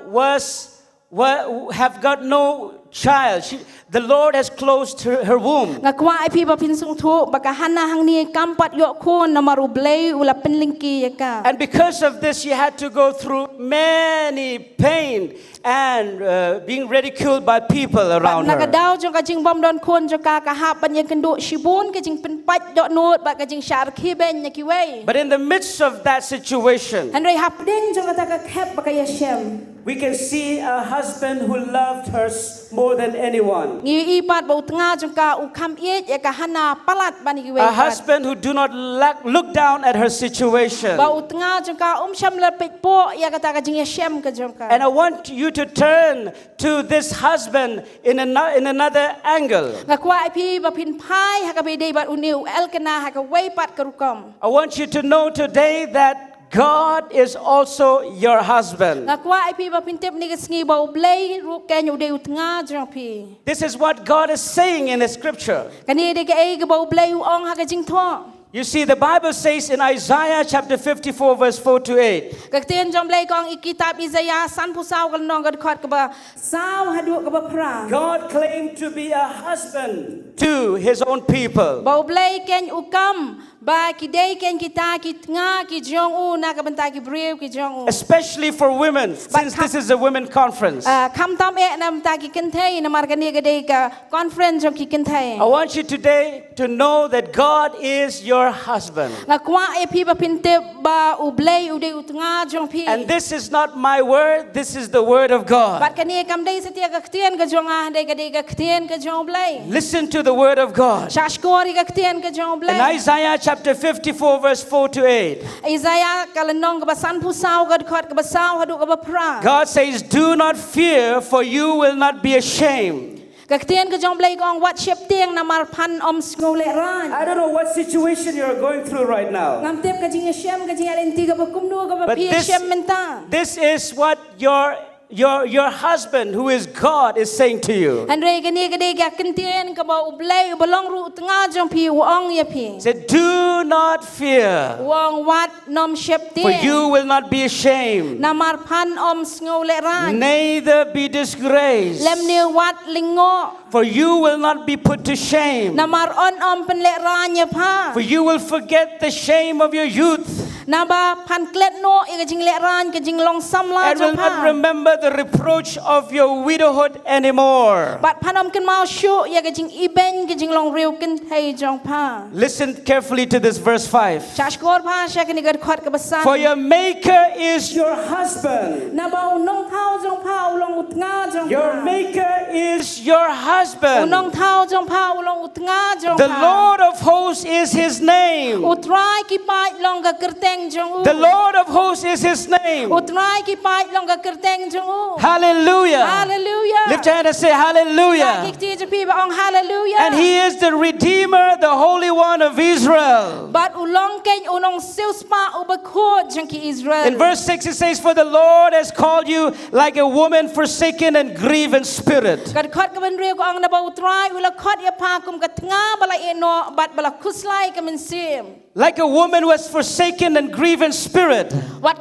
S1: have got no child. The Lord has closed her womb.
S2: Ngakwa ai pi ba pin sung thu ba ka Hannah hang ni kampat yo khon na maru blay ula penlingki ya ka.
S1: And because of this, she had to go through many pain and being ridiculed by people around her.
S2: Nakadaw jong ka jing bom don khon jo ka hap ban yang kendu shibun ka jing pen pat dot not ba ka jing shar khi ben ya ki wei.
S1: But in the midst of that situation,
S2: Handai hap ding jong ka khep ba ka yashem.
S1: we can see a husband who loved her more than anyone.
S2: Ngi ipat ba utnga jong ka u kham ye ya ka Hannah palat ban ki wei.
S1: A husband who do not look down at her situation.
S2: Ba utnga jong ka sham la pet po ya ka jing yashem ka jong ka.
S1: And I want you to turn to this husband in another angle.
S2: Ngakwa ai pi ba pin pai ha ka be dei ba uniu elkana ha ka wei pat ka rukom.
S1: I want you to know today that God is also your husband.
S2: Ngakwa ai pi ba pin tep ni ka sngi ba u blay ru ka nyu de utnga jong pi.
S1: This is what God is saying in His scripture.
S2: Kani de ka ai ka ba u blay u ong ha ka jing tho.
S1: You see, the Bible says in Isaiah chapter 54 verse 4 to 8.
S2: Kaktian jom blay kong ikitab Isaiah san pusaw ka nong ka khot ka ba saw hadu ka ba pra.
S1: God claimed to be a husband to His own people.
S2: Ba u blay ken ukam ba ki dei ken kita ki nga ki jong u na ka banta ki brew ki jong u.
S1: Especially for women, since this is a women conference.
S2: Kam tam e na banta ki kentay na mar ka ni ka dei ka conference jong ki kentay.
S1: I want you today to know that God is your husband.
S2: Ngakwa e pi ba pinte ba u blay u de utnga jong pi.
S1: And this is not my word, this is the word of God.
S2: Bat ka ni kam dei setia ka ktian ka jong a dei ka ktian ka jong blay.
S1: Listen to the word of God.
S2: Shashkori ka ktian ka jong blay.
S1: In Isaiah chapter 54 verse 4 to 8.
S2: Isaiah kalanong ka ba san pusaw ka khot ka ba saw hadu ka ba pra.
S1: God says, "Do not fear, for you will not be ashamed."
S2: Kaktian ka jong blay kong wat shep tiang na mar pan skole ran.
S1: I don't know what situation you're going through right now.
S2: Ngam tep ka jing shem ka jing alenti ka ba kumnu ka ba
S1: But
S2: pi shem menta.
S1: this is what your husband, who is God, is saying to you.
S2: Andre ka ni ka de ka kentian ka ba u blay u balong ru tnga jong pi u ong ya pi.
S1: He said, "Do not fear,
S2: Wong wat nom shep
S1: for
S2: tiang.
S1: you will not be ashamed,
S2: Na mar pan skole ran.
S1: neither be disgraced,
S2: Lem ni wat lingo.
S1: for you will not be put to shame.
S2: Na mar on pen le ran ya pa.
S1: For you will forget the shame of your youth,
S2: Na ba pan klet no i ka jing le ran ka jing long sam la
S1: and will
S2: jong
S1: not
S2: pa.
S1: remember the reproach of your widowhood anymore."
S2: Bat panom ken mau shu ya ka jing iben ka jing long riu ken thai jong pa.
S1: Listen carefully to this verse 5.
S2: Chashkor pa sha ka ni ka khot ka basan.
S1: For your maker is your husband.
S2: Na ba unong thao jong pa ulong utnga jong pa.
S1: Your maker is your husband.
S2: Unong thao jong pa ulong utnga jong pa.
S1: The Lord of hosts is His name.
S2: Utrai ki pa long ka kerteng jong u.
S1: The Lord of hosts is His name.
S2: Utrai ki pa long ka kerteng jong u.
S1: Hallelujah.
S2: Hallelujah.
S1: Lift your hand and say hallelujah.
S2: Kikti je pi ba ong hallelujah.
S1: And He is the Redeemer, the Holy One of Israel.
S2: Bat ulong ken unong seus pa u ba khot jong ki Israel.
S1: In verse 6 it says, "For the Lord has called you like a woman forsaken and grieved in spirit."
S2: Kad khot ka ben riu ko ang na ba utrai ula khot ya pa kum ka tnga bala eno bat bala khuslai ka men sim.
S1: Like a woman who was forsaken and grieved in spirit.
S2: Wat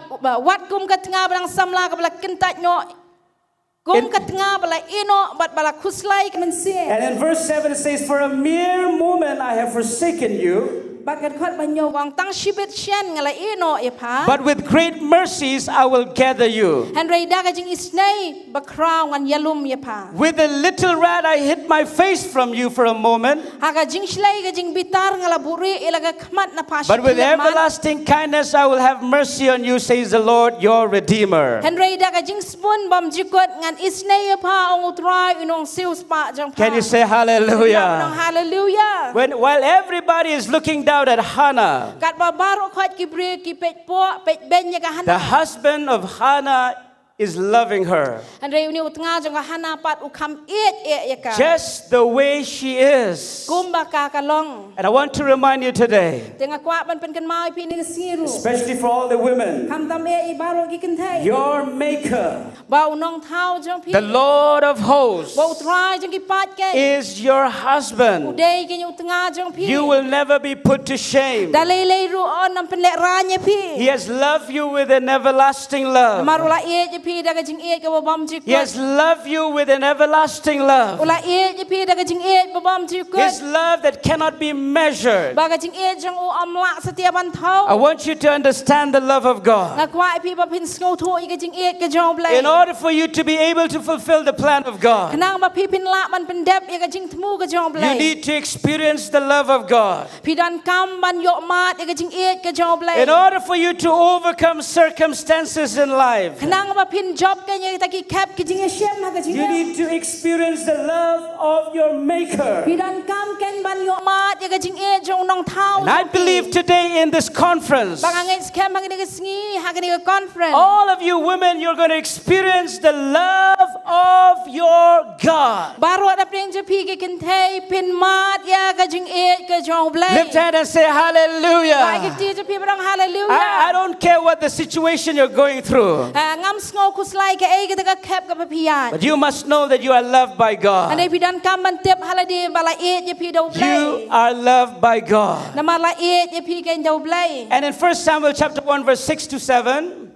S2: kum ka tnga balang samla ka bala kentat no. Kum ka tnga bala eno bat bala khuslai ka men sim.
S1: And in verse 7 it says, "For a mere moment I have forsaken you,
S2: Bakat khot ba nyo wang tang shibet shen ngala eno ya pa.
S1: but with great mercies I will gather you.
S2: Henry da ka jing isnay ba crown ngan yalum ya pa.
S1: With a little rat I hid my face from you for a moment,
S2: Ha ka jing shlai ka jing bitar ngala buri ilaga khmat na pa.
S1: but with everlasting kindness I will have mercy on you, says the Lord your Redeemer."
S2: Henry da ka jing spoon bam jikot ngan isnay ya pa ong utrai inong sius pa jang pa.
S1: Can you say hallelujah?
S2: Hallelujah.
S1: While everybody is looking down at Hannah,
S2: Kat ba baro khot ki bre ki pet po pet ben ya ka
S1: the
S2: hana.
S1: husband of Hannah is loving her.
S2: Andre uni utnga jong hana pat ukam yaka.
S1: Just the way she is.
S2: Kumba ka kalong.
S1: And I want to remind you today,
S2: Tenga kwa ban pen kan mai pi ni siru.
S1: especially for all the women,
S2: Kam tam e ibaro gi kan thai.
S1: your maker,
S2: Ba unong thau jong pi.
S1: the Lord of hosts,
S2: Ba utrai jong ki pat ke.
S1: is your husband.
S2: Udai ki utnga jong pi.
S1: You will never be put to shame.
S2: Dalai lei ru on nam pen lek ranya pi.
S1: He has loved you with an everlasting love.
S2: Marula e je pi da ka jing e ka ba bam ji
S1: He has loved you with an everlasting love.
S2: Ula e je pi da ka jing e ba bam ji ko.
S1: His love that cannot be measured.
S2: Ba ka jing e jong u am lak setiap ban thau.
S1: I want you to understand the love of God.
S2: Nga kwa pi ba pin skau tho i ka jing e ka jong blai.
S1: In order for you to be able to fulfill the plan of God,
S2: Kenang ba pi pin lak man pen dep i ka jing tmu ka jong
S1: you
S2: blai.
S1: need to experience the love of God.
S2: Pi dan kam ban yok mat i ka jing e ka jong blai.
S1: In order for you to overcome circumstances in life,
S2: Kenang ba pin job ka nya ta ki kap ki jing e shem ha ka jing
S1: you
S2: e.
S1: need to experience the love of your Maker.
S2: Pi dan kam ken ban yok mat i ka jing e jong nong thau.
S1: And I believe today in this conference,
S2: Bang angai scam ha ka ni ka sngi ha ka ni ka conference.
S1: all of you women, you're going to experience the love of your God.
S2: Baru ada preng je pi ke ken thai pin mat ya ka jing e ka jong blai.
S1: Lift hand and say
S2: Ba
S1: hallelujah.
S2: ke ti je pi barang hallelujah.
S1: I don't care what the situation you're going through,
S2: Ngam sngo kuslai ke e ke ka kap ka pian.
S1: but you must know that you are loved by God.
S2: Anai pi dan kam ban tep halade bala e je pi do
S1: You
S2: blai.
S1: are loved by God.
S2: Nama la e je pi ken do blai.
S1: And in 1 Samuel chapter 1 verse 6 to 7,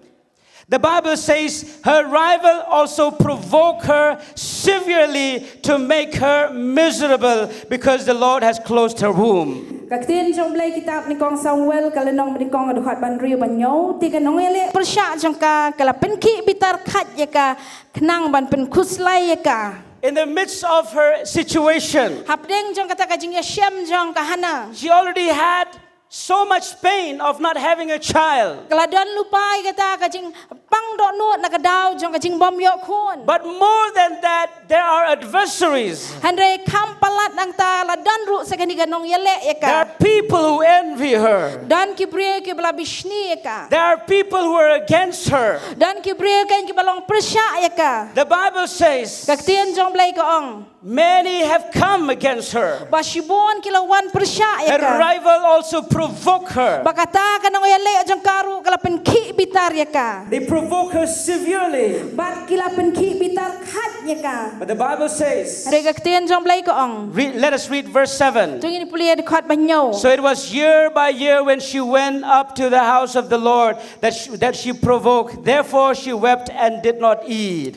S1: the Bible says her rival also provoked her severely to make her miserable because the Lord has closed her womb.
S2: Kaktin jong blai kitab ni kong Samuel kala nong ni kong aduhat ban riu ban nyau ti ka nong ele persya jong ka kala pen ki bitar khat ya ka knang ban pen kuslai ya ka.
S1: In the midst of her situation,
S2: Hapdeng jong kata ka jing ya shem jong ka hana.
S1: she already had so much pain of not having a child.
S2: Kala don lupai kata ka jing pang do nuot na ka daw jong ka jing bom yok khun.
S1: But more than that, there are adversaries.
S2: Handre kam palat nang ta la dan ru sa kani ka nong yele ya
S1: There are
S2: ka.
S1: people who envy her.
S2: Dan ki bre ki bala bishni ya ka.
S1: There are people who are against her.
S2: Dan ki bre kan ki balong persya ya ka.
S1: The Bible says
S2: Kaktin jong blai ka ong.
S1: many have come against her.
S2: Basibon kilawan persya ya
S1: Her
S2: ka.
S1: rival also provoked her.
S2: Bakata ka nong yele jong karu kala pen ki bitar ya ka.
S1: They provoke her severely.
S2: Bat kila pen ki bitar khat ya ka.
S1: But the Bible says,
S2: Re kaktin jong blai ka ong.
S1: let us read verse 7.
S2: Jong ini pulia dekat banyo.
S1: So it was year by year when she went up to the house of the Lord that she provoked. Therefore she wept and did not eat.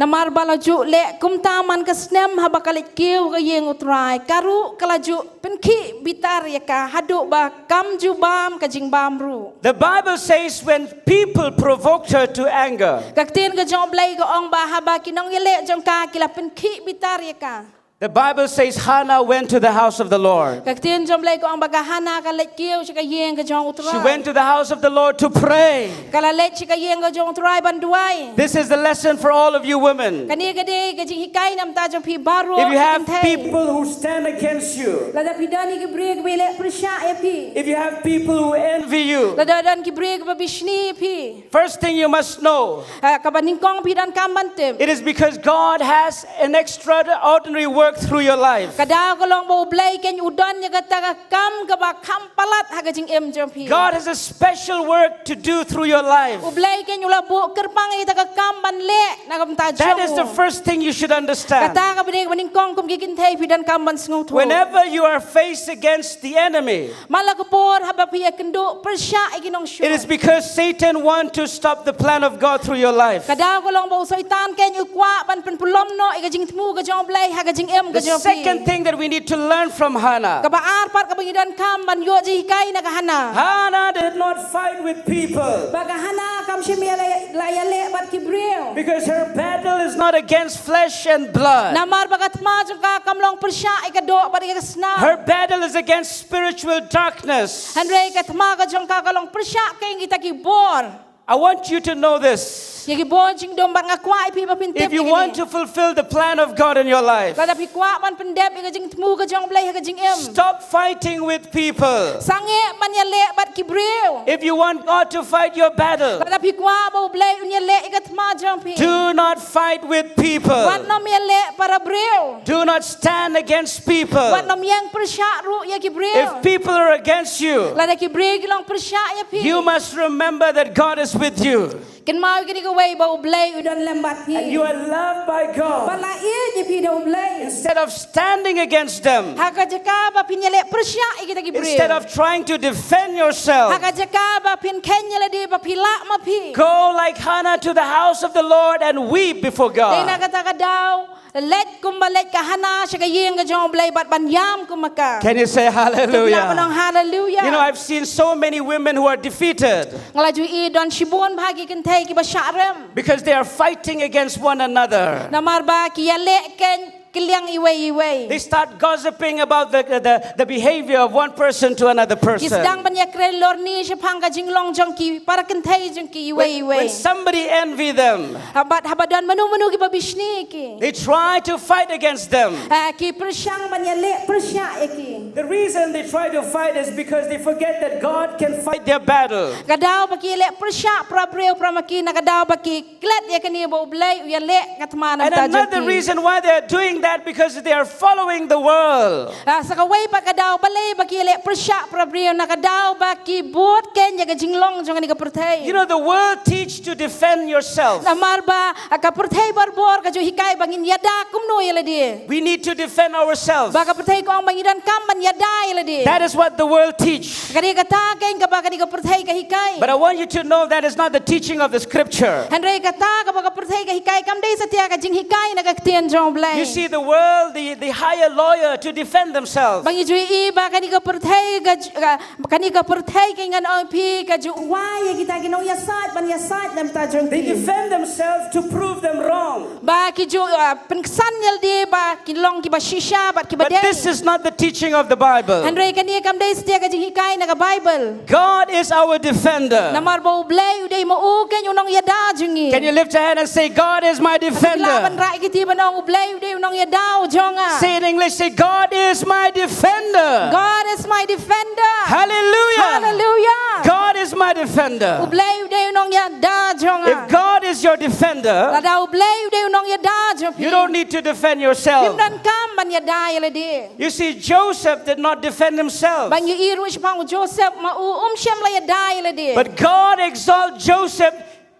S2: Namar balaju le kumtaman ka snem habakalit kiu ka yeng utrai karu kalaju penki bitar ya ka hadu ba kam jubam ka jing bamru.
S1: The Bible says when people provoked her to anger,
S2: Kaktin ka jong blai ka ong ba haba kinong yele jong ka kila penki bitar ya ka.
S1: the Bible says Hannah went to the house of the Lord.
S2: Kaktin jong blai ka ong baga hana ka let kiu ka yeng ka jong utrai.
S1: She went to the house of the Lord to pray.
S2: Kala let ka yeng ka jong utrai banduai.
S1: This is the lesson for all of you women.
S2: Kani gade ka jing hikai nam ta jong pi baru.
S1: If you have people who stand against you,
S2: Lada pidani ki bre ka bele persya ya pi.
S1: if you have people who envy you,
S2: Lada dan ki bre ka bishni pi.
S1: first thing you must know,
S2: Kabaning kong pidan kambantem.
S1: it is because God has an extraordinary work through your life.
S2: Kadao kolong mo blay ken udan nya kata ka kam ka ba kam palat ha ka jing em jom pi.
S1: God has a special work to do through your life.
S2: Ublay ken ula bu kerpang ita ka kam ban le na kam ta jom.
S1: That is the first thing you should understand.
S2: Kata ka baning kong kum gikin thai pidan kam ban sngo tho.
S1: Whenever you are faced against the enemy,
S2: Malakapor haba pi kendo persya iginong shu.
S1: it is because Satan wants to stop the plan of God through your life.
S2: Kadao kolong mo soitan ken ukwa ban pen pulom no i ka jing tmu ka jom blay ha ka jing em ka
S1: The
S2: jom.
S1: second thing that we need to learn from Hannah,
S2: Kabaar par kabangidan kam ban yo ji kai na kahana.
S1: Hannah did not fight with people
S2: Bagahana kam shimia layale bat kibreo.
S1: because her battle is not against flesh and blood.
S2: Namar bagat ma jengka kamlong persya ikado bat ikasna.
S1: Her battle is against spiritual darkness.
S2: Andre katma ka jengka kalong persya kay kita kibor.
S1: I want you to know this.
S2: ya ki bo jing dom bat ngakwa pi ba pin tep
S1: if you want to fulfill the plan of God in your life,
S2: la da pi kwa ban pen dep ka jing tmu ka jong blai ka jing em
S1: stop fighting with people.
S2: sange ban ya le bat ki breu
S1: If you want God to fight your battle,
S2: la da pi kwa bo blai un ya le ka tma jong pi
S1: do not fight with people.
S2: wat nom ya le para breu
S1: Do not stand against people.
S2: wat nom yang persya ru ya ki breu
S1: If people are against you,
S2: la da ki breu ki long persya ya pi
S1: you must remember that God is with you.
S2: ken mau ki ka wei bo blai u don lembat pi
S1: And you are loved by God.
S2: bala ye ji pi do blai
S1: Instead of standing against them,
S2: haka jaka ba pin ya le persya kita ki breu
S1: instead of trying to defend yourself,
S2: haka jaka ba pin ken ya le di ba pila ma pi
S1: go like Hannah to the house of the Lord and weep before
S2: Dei na
S1: God.
S2: kata ka daw let kumbalet ka hana siya ka yeng ka jong blay bat banyam kumaka.
S1: Can you say
S2: Hallelujah.
S1: hallelujah?
S2: Hallelujah.
S1: You know, I've seen so many women who are defeated
S2: Ngalaju I don shibon bhagi kan thai ki ba sharem.
S1: because they are fighting against one another.
S2: Namar ba ki ya le ken kiliang iwe.
S1: They start gossiping about the behavior of one person to another
S2: Ki
S1: person.
S2: sedang banyak kre lor ni siya pang ka jinglong jong ki para kan thai jong ki
S1: When
S2: iwe.
S1: somebody envy them,
S2: Habadan manu ki ba bishni ki.
S1: they try to fight against them.
S2: Ki persyang banyak le persya ki.
S1: The reason they try to fight is because they forget that God can fight their battle.
S2: Kadaw ba ki le persya pra breu pra maki na kadaw ba ki klet ya kani ba blay u ya le katmana
S1: And
S2: ta
S1: another reason why they are doing that because they are following the world.
S2: Sa kaway pa kadaw balay ba ki le persya pra breu na kadaw ba ki bot ken ya ka jinglong jong ni ka perthai.
S1: You know, the world teach to defend yourself.
S2: Namar ba ka perthai barbor ka jo hikay bangin yada kumno ya di.
S1: We need to defend ourselves.
S2: Ba ka perthai ko ang bangidan kam ban yada ya di.
S1: That is what the world teach.
S2: Kani kata ken ka ba kani ka perthai ka hikay.
S1: But I want you to know that is not the teaching of the scripture.
S2: Henry kata ka ba ka perthai ka hikay kam dei satya ka jing hikay na ka tien jong blay.
S1: You see, the world, they hire a lawyer to defend themselves.
S2: Bangi jui I ba kani ka perthai ka ngan ong pi ka ju why kita ginong yasat ban yasat nam ta jong
S1: They
S2: pi.
S1: defend themselves to prove them wrong.
S2: Ba ki ju penkesan yel di ba ki long ki ba shisha ba ki ba
S1: But this is not the teaching of the Bible.
S2: Henry kani kam dei setia ka jing hikay na ka Bible.
S1: God is our defender.
S2: Namar ba blay udai mo u ken unong yada jungi.
S1: Can you lift your hand and say, God is my
S2: Laban
S1: defender?
S2: rai kiti ba nong blay udai unong yada jonga.
S1: Say in English, say, God is my defender.
S2: God is my defender.
S1: Hallelujah.
S2: Hallelujah.
S1: God is my defender.
S2: Ublay udai unong yada jonga.
S1: If God is your defender,
S2: Lada ublay udai unong yada jong pi.
S1: you don't need to defend yourself.
S2: Bimdan kam ban yada yel di.
S1: You see, Joseph did not defend himself,
S2: Bang yu iru pang Joseph ma u syam la yada yel di.
S1: but God exalted Joseph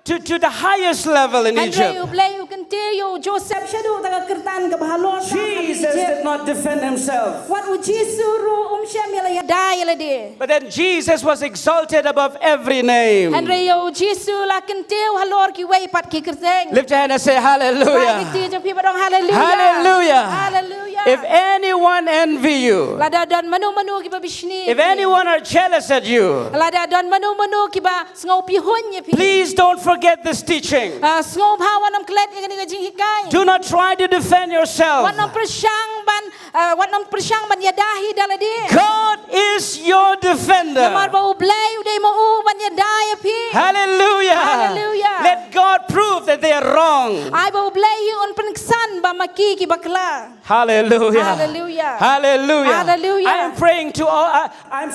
S1: to the highest level in
S2: Andre
S1: Egypt.
S2: ublay u kenti yu Joseph syadu taga kertan ka bahalor.
S1: Jesus did not defend himself,
S2: Wat u Jisu ru syam yel yada yel di.
S1: but then Jesus was exalted above every name.
S2: Andre yu Jisu la kenti halor ki way pat ki kerteng.
S1: Lift your hand and say hallelujah.
S2: Kiti jong pi badong hallelujah.
S1: Hallelujah.
S2: Hallelujah.
S1: If anyone envy you,
S2: Lada don manu ki ba bishni.
S1: if anyone are jealous at you,
S2: Lada don manu ki ba ngau pi hun ye pi.
S1: please don't forget this teaching.
S2: Ngau bhawan nam klet ni ka jing hikay.
S1: Do not try to defend yourself.
S2: Wat nam persyang ban yadahi daladi.
S1: God is your
S2: Namar
S1: defender.
S2: ba ublay uday mo u ban yadaya pi.
S1: Hallelujah.
S2: Hallelujah.
S1: Let God prove that they are wrong.
S2: Ay ba ublay yun peneksan ba maki ki bakla.
S1: Hallelujah.
S2: Hallelujah.
S1: Hallelujah.
S2: Hallelujah.
S1: I am praying to all. I'm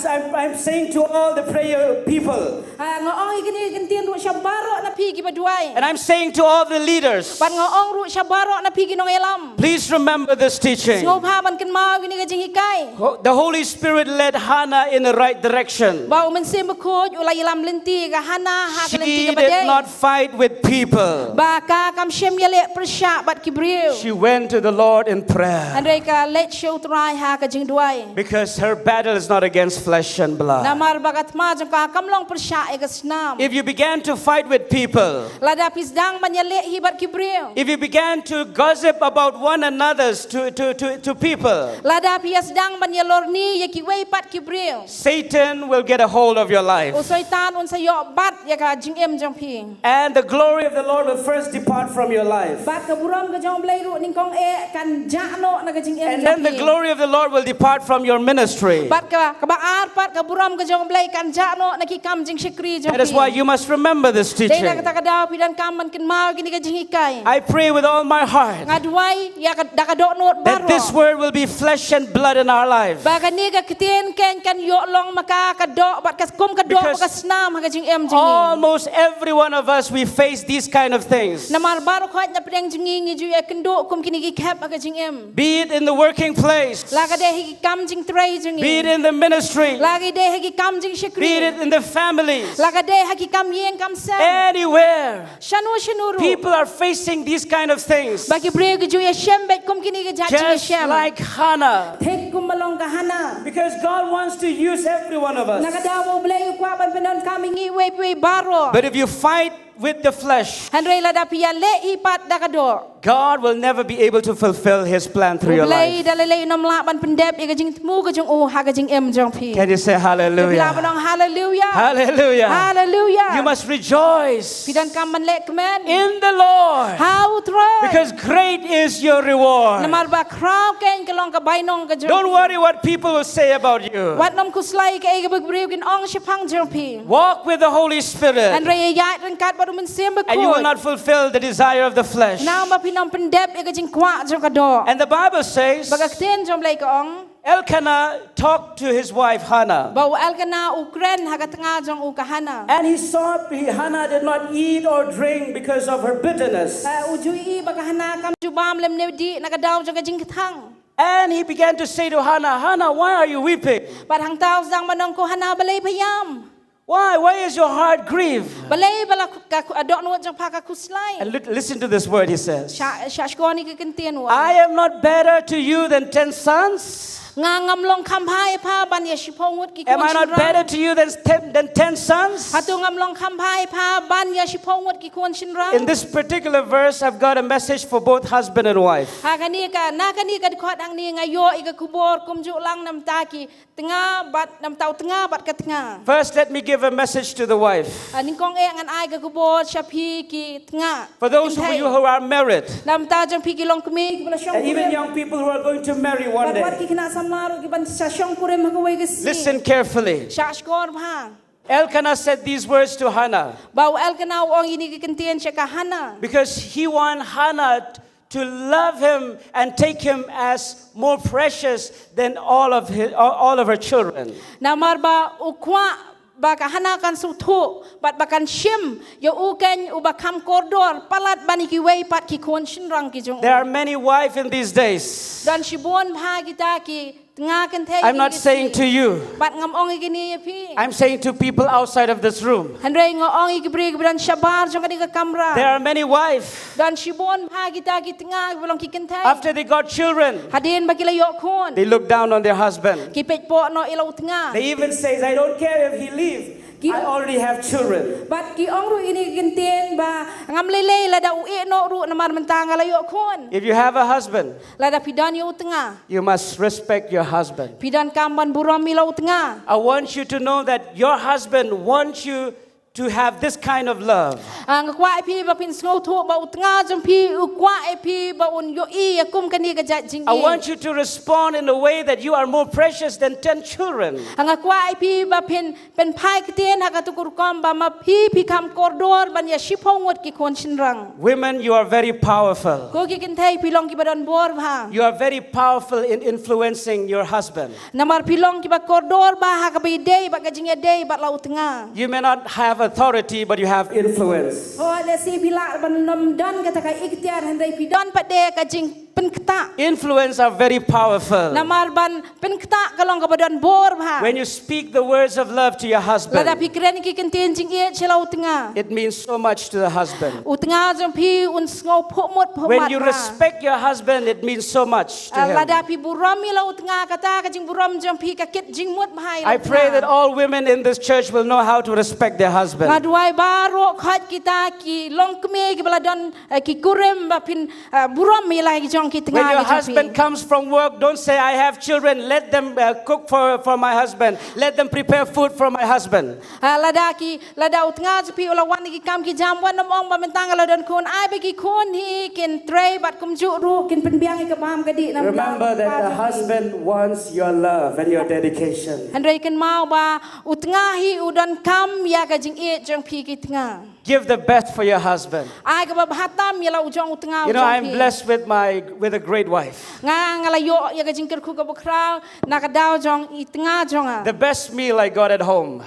S1: saying to all the prayer people,
S2: Ngaong ikini kentien ru siya baro na pi ki baduay.
S1: and I'm saying to all the leaders,
S2: Ban ngaong ru siya baro na pi ki nong elam.
S1: please remember this teaching.
S2: Ngau bhawan kan mau gini ka jing hikay.
S1: The Holy Spirit led Hannah in the right direction.
S2: Ba umensim bakoj ulay elam lenti ka hana ha ka lenti
S1: She
S2: ka
S1: did
S2: baday.
S1: not fight with people.
S2: Ba ka kam syem yale persya bat ki briu.
S1: She went to the Lord in prayer
S2: Andre ka let show try ha ka jing duay.
S1: because her battle is not against flesh and blood.
S2: Namar bagat ma jong ka kamlong persya e ka snam.
S1: If you began to fight with people,
S2: Lada pisdang banyale hibat ki briu.
S1: if you began to gossip about one another's to people,
S2: Lada piasdang banyalor ni ye ki way pat ki briu.
S1: Satan will get a hold of your life.
S2: O soitan un sayo bat ya ka jing em jong pi.
S1: And the glory glory of the Lord will first depart from your life.
S2: bat ka buram ka jong blai ru ning kong e kan jano na ka jing em
S1: And then the glory of the Lord will depart from your ministry.
S2: bat ka ba ar pat ka buram ka jong blai kan jano na ki kam jing shikri jong
S1: That is why you must remember this
S2: dei
S1: teaching.
S2: na ka ta ka daw pidan kam man kin mau kini ka jing ikai
S1: I pray with all my heart
S2: ngadwai ya ka da ka dok not
S1: that
S2: baro
S1: this word will be flesh and blood in our life.
S2: ba ka ni ka kitien ken kan yo long maka ka dok bat ka kum ka dok
S1: Because
S2: ka snam ka jing em jing
S1: almost every one of us, we face these kind of things.
S2: na mar baro khot na pedang jing ngi ju e kendo kum kini ki khap ka jing em
S1: Be it in the working place,
S2: la ka de hi kam jing trai jing
S1: be it in the ministry,
S2: la ka de hi kam jing
S1: be
S2: shikri
S1: it in the families,
S2: la ka de ha ki kam yen kam sa
S1: anywhere.
S2: shanu shanuru
S1: People are facing these kind of things.
S2: bagi bre ki ju e shem bet kum kini ki jat jing
S1: Just
S2: shem
S1: like Hannah.
S2: thek kum malong ka hana
S1: Because God wants to use every one of us.
S2: nakadaw ble kwa ban penon kami ngi we baro
S1: But if you fight with the flesh,
S2: handrei la da pia le hi pat da ka do
S1: God will never be able to fulfill His plan through your
S2: ble
S1: life.
S2: da le nom la ban pendep e ka jing mu ka jing o ha ka jing em jong pi
S1: Can you say
S2: la
S1: hallelujah?
S2: banong hallelujah
S1: Hallelujah.
S2: hallelujah
S1: You must rejoice
S2: pidan kam man le kemen
S1: in the Lord.
S2: how try
S1: Because great is your reward.
S2: namar ba kraw ken ka long ka bai nong ka jong
S1: Don't worry what people will say about you.
S2: wat nom ku slai ka e ka bag bre kin ong shipang jong pi
S1: Walk with the Holy Spirit,
S2: handrei ya ren kat ba men sem ba
S1: and you will
S2: ko
S1: not fulfill the desire of the flesh.
S2: now ba pinom pendep e ka jing kwa jong ka do
S1: And the Bible says
S2: baga ten jom lai ka ong
S1: Elkanah talked to his wife Hannah.
S2: ba alkana ukren ha ka tanga jong u ka hana
S1: And he saw Hannah did not eat or drink because of her bitterness.
S2: ujui baga hana kam jubam lem ne di na ka daw jong ka jing thang
S1: And he began to say to Hannah, Hannah, why are you weeping?
S2: bat hang taw jang manong ko hana balai phayam
S1: Why? Why is your heart grieved?
S2: balai bala ka adok no jong pa ka kuslai
S1: And listen to this word he says.
S2: sha skoni ka kentien wa
S1: I am not better to you than 10 sons?
S2: nga ngam long kham phai pha ban ya shipong wut ki
S1: Am I not better to you than 10 sons?
S2: hatu ngam long kham phai pha ban ya shipong wut ki kon shin ra
S1: In this particular verse, I've got a message for both husband and wife.
S2: ha kani ka na kani ka khot ang ni nga yo i ka kubor kum ju lang nam ta ki tengah bat nam tau tengah bat ka tengah
S1: First, let me give a message to the wife.
S2: ning kong e ngan ai ka kubor shapi ki tengah
S1: For those of you who are married,
S2: nam ta jong pi ki long kmi ki bala shong
S1: and even young people who are going to marry one
S2: wat
S1: day,
S2: ki kena samaro ki ban sa shong pure ma ko we ki
S1: listen carefully.
S2: sha skor bha
S1: Elkanah said these words to Hannah
S2: bau elkana ong ini ki kentien sha ka hana
S1: because he wanted Hannah to love him and take him as more precious than all of her children.
S2: na marba ukwa ba ka hana kan su thu bat ba kan shim yo u ken u ba kham kordor palat bani ki wei pat ki kon shin rang ki jong
S1: There are many wives in these days.
S2: dan shibon bha kita ki nga kan the
S1: I'm not saying to you.
S2: bat ngam ong ki ni pi
S1: I'm saying to people outside of this room.
S2: handrei ngo ong ki bri dan shabar jong ka kamera
S1: There are many wives.
S2: dan shibon bha kita ki tengah belong ki kan the
S1: After they got children,
S2: hadin ba ki la yo kon
S1: they look down on their husband.
S2: ki pet po no ilo tengah
S1: They even say, I don't care if he leaves. I already have children.
S2: bat ki ong ru ini kentien ba ngam lele la da u e no ru na mar mentang la yo kon
S1: If you have a husband,
S2: la da pidan yo tengah
S1: you must respect your husband.
S2: pidan kamban buram milo tengah
S1: I want you to know that your husband wants you to have this kind of love.
S2: ang kwa pi ba pin snow tho ba utnga jam pi u kwa pi ba un yo i akum kani ka jat jing
S1: I want you to respond in a way that you are more precious than 10 children.
S2: ang kwa pi ba pin pen pai kten ha ka tukur kom ba ma pi kam kordor ban ya shipong wat ki kon shin rang
S1: Women, you are very powerful.
S2: ko ki kin thai pilong ki badan bor ba
S1: You are very powerful in influencing your husband.
S2: namar pilong ki ba kordor ba ha ka bi dei ba ka jing ya dei ba lau tengah
S1: You may not have authority, but you have influence.
S2: oh le si pila ban nam dan kata ka ikhtiar handai pidan pa de ka jing pen kta
S1: Influence are very powerful.
S2: namar ban pen kta kalong ka badan bor ba
S1: When you speak the words of love to your
S2: lada
S1: husband,
S2: pikiran ki kentien jing e chelau tengah
S1: it means so much to the husband.
S2: u tengah jam pi un ngau phomot
S1: When you respect your husband, it means so much to him.
S2: lada pi buram mi lau tengah kata ka jing buram jam pi ka kit jing mut bhai
S1: I pray that all women in this church will know how to respect their husband.
S2: ngadwai baro khat kita ki long kme ki bala don ki kurem ba pin buram mi lai ki jong jong ki
S1: When
S2: tengah
S1: your
S2: ke jong
S1: husband
S2: pi.
S1: comes from work, don't say, I have children, let them cook for my husband. Let them prepare food for my husband.
S2: Lada u tengah je pi ula wan ki kam ki jam wan nam ong ba mentang ala don kun ai ba ki kun hi kin tray bat kum ju ru kin pen biang ke bam ke di nam.
S1: Remember that the husband wants your love and your dedication.
S2: Handrai kin mau ba u tengah hi u don kam ya ka jing e jong pi ki tengah.
S1: Give the best for your husband.
S2: Ai ka ba hatam ya la u jong u tengah u
S1: You know,
S2: jong
S1: I'm
S2: pi.
S1: blessed with a great wife.
S2: Nga ngala yo ya ka jing ker khu ka ba krau na ka dau jong i tengah jong a.
S1: The best meal I got at home.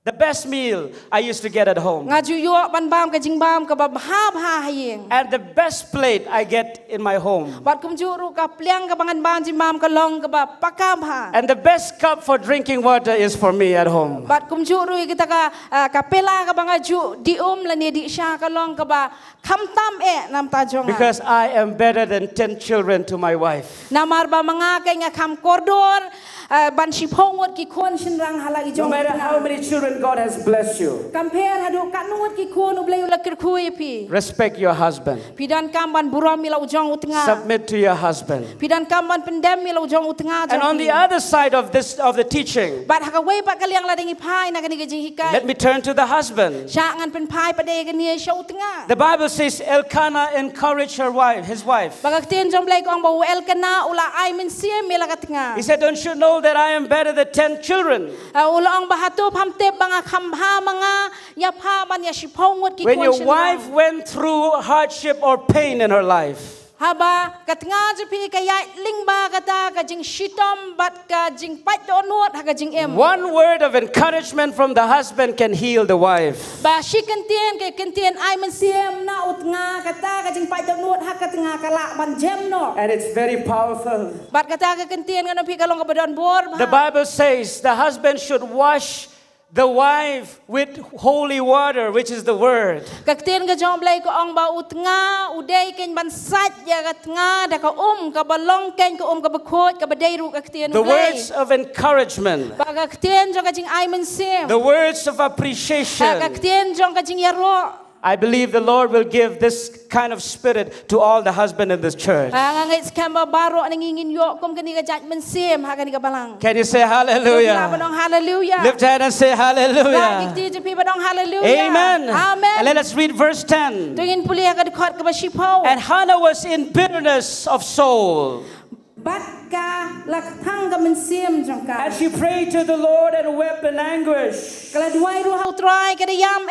S1: The best meal I used to get at home.
S2: Nga ju yo ban bam ka jing bam ka ba ha hayeng.
S1: And the best plate I get in my home.
S2: Bat kum ju ru ka pliang ka bangan bam jing bam ka long ka ba pakam ha.
S1: And the best cup for drinking water is for me at home.
S2: Bat kum ju ru kita ka pela ka banga ju di la ni di sha ka long ka ba kham tam nam ta jong.
S1: Because I am better than 10 children to my wife.
S2: Namar ba mga kay nga kham kordor ban si phongot ki khon sin rang hala i
S1: No
S2: jong.
S1: matter how many children God has blessed you,
S2: Compare hadu kanut ki khon u blai ula kir khui pi.
S1: respect your husband.
S2: Pidan kam ban buram mi la u jong u tengah.
S1: Submit to your husband.
S2: Pidan kam ban pendem mi la u jong u tengah jong.
S1: And on the other side of the teaching,
S2: Bat haka wei pat kaliang la dengi phai na kani gajing hikai.
S1: let me turn to the husband.
S2: Sya ngan pen phai pa de kani sya u tengah.
S1: The Bible says Elkanah encouraged his wife.
S2: Bagak tien jom blai ko ang ba el kana ula ai min sia mi la ka tengah.
S1: He said, don't you know that I am better than 10 children?
S2: Ula ang bahatu pam te banga kham ha mga ya pha ban ya si phongot ki
S1: When
S2: kon
S1: your
S2: sin
S1: wife
S2: rang.
S1: went through hardship or pain in her life,
S2: Haba ka tengah je pi ka ya ling ba kata ka jing shitom bat ka jing pat do nuot ha ka jing em.
S1: one word of encouragement from the husband can heal the wife.
S2: Ba si kentien ai men siem na ut nga kata ka jing pat do nuot ha ka tengah ka la ban jem no.
S1: And it's very powerful.
S2: Bat kata ka kentien kan pi ka long ka badon bor.
S1: The Bible says the husband should wash the wife with holy water, which is the word.
S2: Kaktin ka jom blay ko ang ba ut nga uday ken ban sat ya kat nga da ka ka balong ken ka ka bakot ka baday ru kaktin
S1: The
S2: blay.
S1: words of encouragement,
S2: Ba kaktin jong ka jing ay men sim.
S1: the words of appreciation.
S2: Kaktin jong ka jing yaro.
S1: I believe the Lord will give this kind of spirit to all the husbands in this church.
S2: Ngait skamba baro nangingin yo kom kani ka jat men sim ha kani ka balang.
S1: Can you say hallelujah?
S2: Hallelujah.
S1: Lift your hand and say hallelujah.
S2: Hallelujah.
S1: Amen.
S2: Amen.
S1: And let us read verse 10.
S2: Tungin puli ka dikot ka ba sipaw.
S1: And Hannah was in bitterness of soul.
S2: Bat ka laktang ka men sim jong ka.
S1: And she prayed to the Lord and wept in anguish.
S2: Kala duai ru hau try ka da yam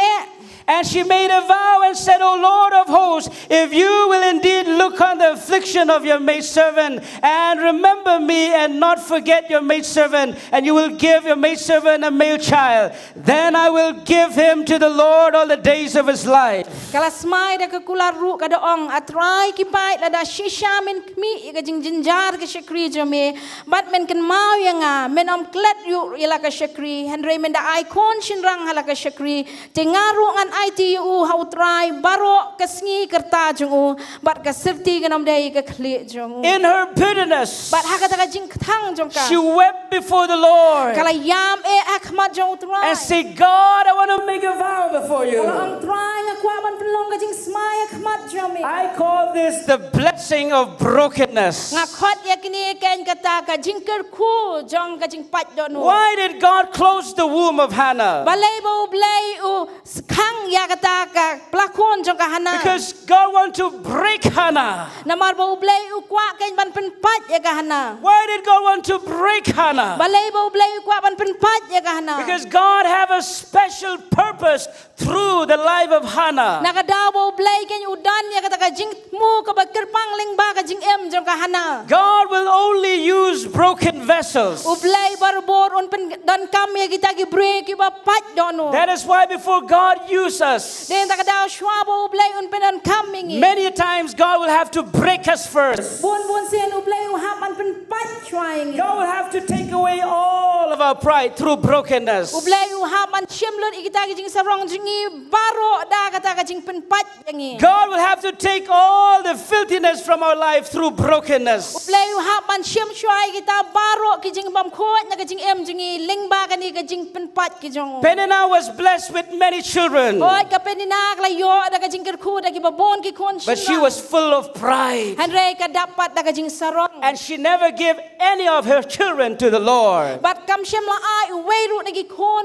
S1: And she made a vow and said, O Lord of hosts, if you will indeed look on the affliction of your maidservant and remember me and not forget your maidservant, and you will give your maidservant a male child, then I will give him to the Lord all the days of his life.
S2: Kala smai da ka kularu ka da ong atrai ki pai la da shisha men kmi ka jing jinjar ka shakri jo me bat men kan mau ya nga men om klet yu ila ka shakri henry men da icon shin rang hala ka shakri tengaru an ITU hau trai baro kasngi kerta jung u bat ka sirti ka nom dai ka khli jung
S1: In her bitterness,
S2: bat ha ka ta ka jing thang jong ka
S1: she wept before the Lord
S2: kala yam akmat jong trai
S1: and said, God, I want to make a vow before you.
S2: kala ong trai nga kwa ban pelong ka jing smai akmat jong me
S1: I call this the blessing of brokenness.
S2: nga khot ya kini ken kata ka jingker khu jong ka jing pat do no
S1: Why did God close the womb of Hannah?
S2: balai bo blai u khang ya kata ka plakon jong ka hana
S1: Because God wants to break Hannah.
S2: namar bo blai u kwa ken ban pen pat ya ka hana
S1: Why did God want to break Hannah?
S2: balai bo blai u kwa ban pen pat ya ka hana
S1: Because God have a special purpose through the life of Hannah.
S2: nakadaw bo blai ken udan ya kata ka jing mu ka ba kerpang ling ba ka jing em jong ka hana
S1: God will only use broken vessels.
S2: u blai barbor un pen dan kam ya kita gi break ba pat do no
S1: That is why before God uses us,
S2: den takadaw shwa bo blai un pen dan kam mingi
S1: many times God will have to break us first.
S2: Bun sen u blai u hap an pen pat trying.
S1: God will have to take away all of our pride through brokenness.
S2: U blai u hap an chimlon ikita gi jing sarong jingi baro da kata ka jing pen pat yangi.
S1: God will have to take all the filthiness from our life through
S2: U
S1: brokenness.
S2: blai u hap an chim shwai kita baro ki jing bam khot na ka jing em jingi ling ba ka กันนี่ก็จริงเป็นปัดกิจง
S1: Peninnah was blessed with many children,
S2: โอ้ยก็เป็นนี่นาก็เลยโยดักก็จริงกระคูดักกิบบ่นกิคน
S1: but she was full of pride,
S2: ฮันเรก็ดับปัดดักก็จริงสรอง
S1: and she never gave any of her children to the Lord.
S2: บัดกำเชมละอายเวรุดักกิคน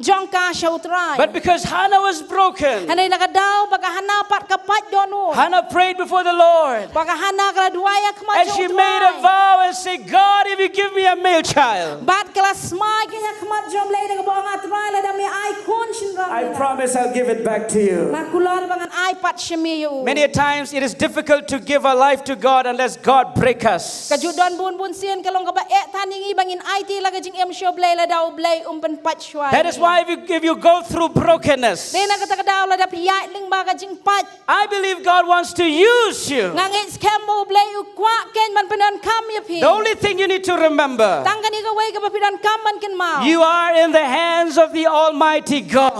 S2: จองกาชาวตราย
S1: But because Hannah was broken,
S2: ฮันเรนักดาวบักฮันนาปัดกับปัดโยนู
S1: Hannah prayed before the Lord,
S2: บักฮันนากระดวยขมา
S1: and
S2: จง
S1: she
S2: ตร
S1: made a
S2: าย
S1: vow and said, God, if you give me a male child,
S2: บัดกลาสมากินขมาจงเลยดักบอกอัตรายเลยดักมีไอคนชินรัง
S1: I promise I'll give it back to you.
S2: นักกุลาบังไอปัดชมีอยู่
S1: Many a times it is difficult to give our life to God unless God break us.
S2: กระจุดดอนบุญเซียนกะลงกะบะเอะทานิงีบังอินไอทีละกะจิงเอ็มชอบเลยละดาวเลยเป็นปัดชวาย
S1: That is why if you go through brokenness,
S2: เดนักตะกะดาวละดับยายลิงบากะจิงปัด
S1: I believe God wants to use you.
S2: งางเอสแคมโบเลยอุกวะเกนมันเป็นอันคัมยะพี
S1: The only thing you need to remember,
S2: ตั้งกันนี้ก็ไว้กับพี่ดันคัมมันกันมา
S1: you are in the hands of the Almighty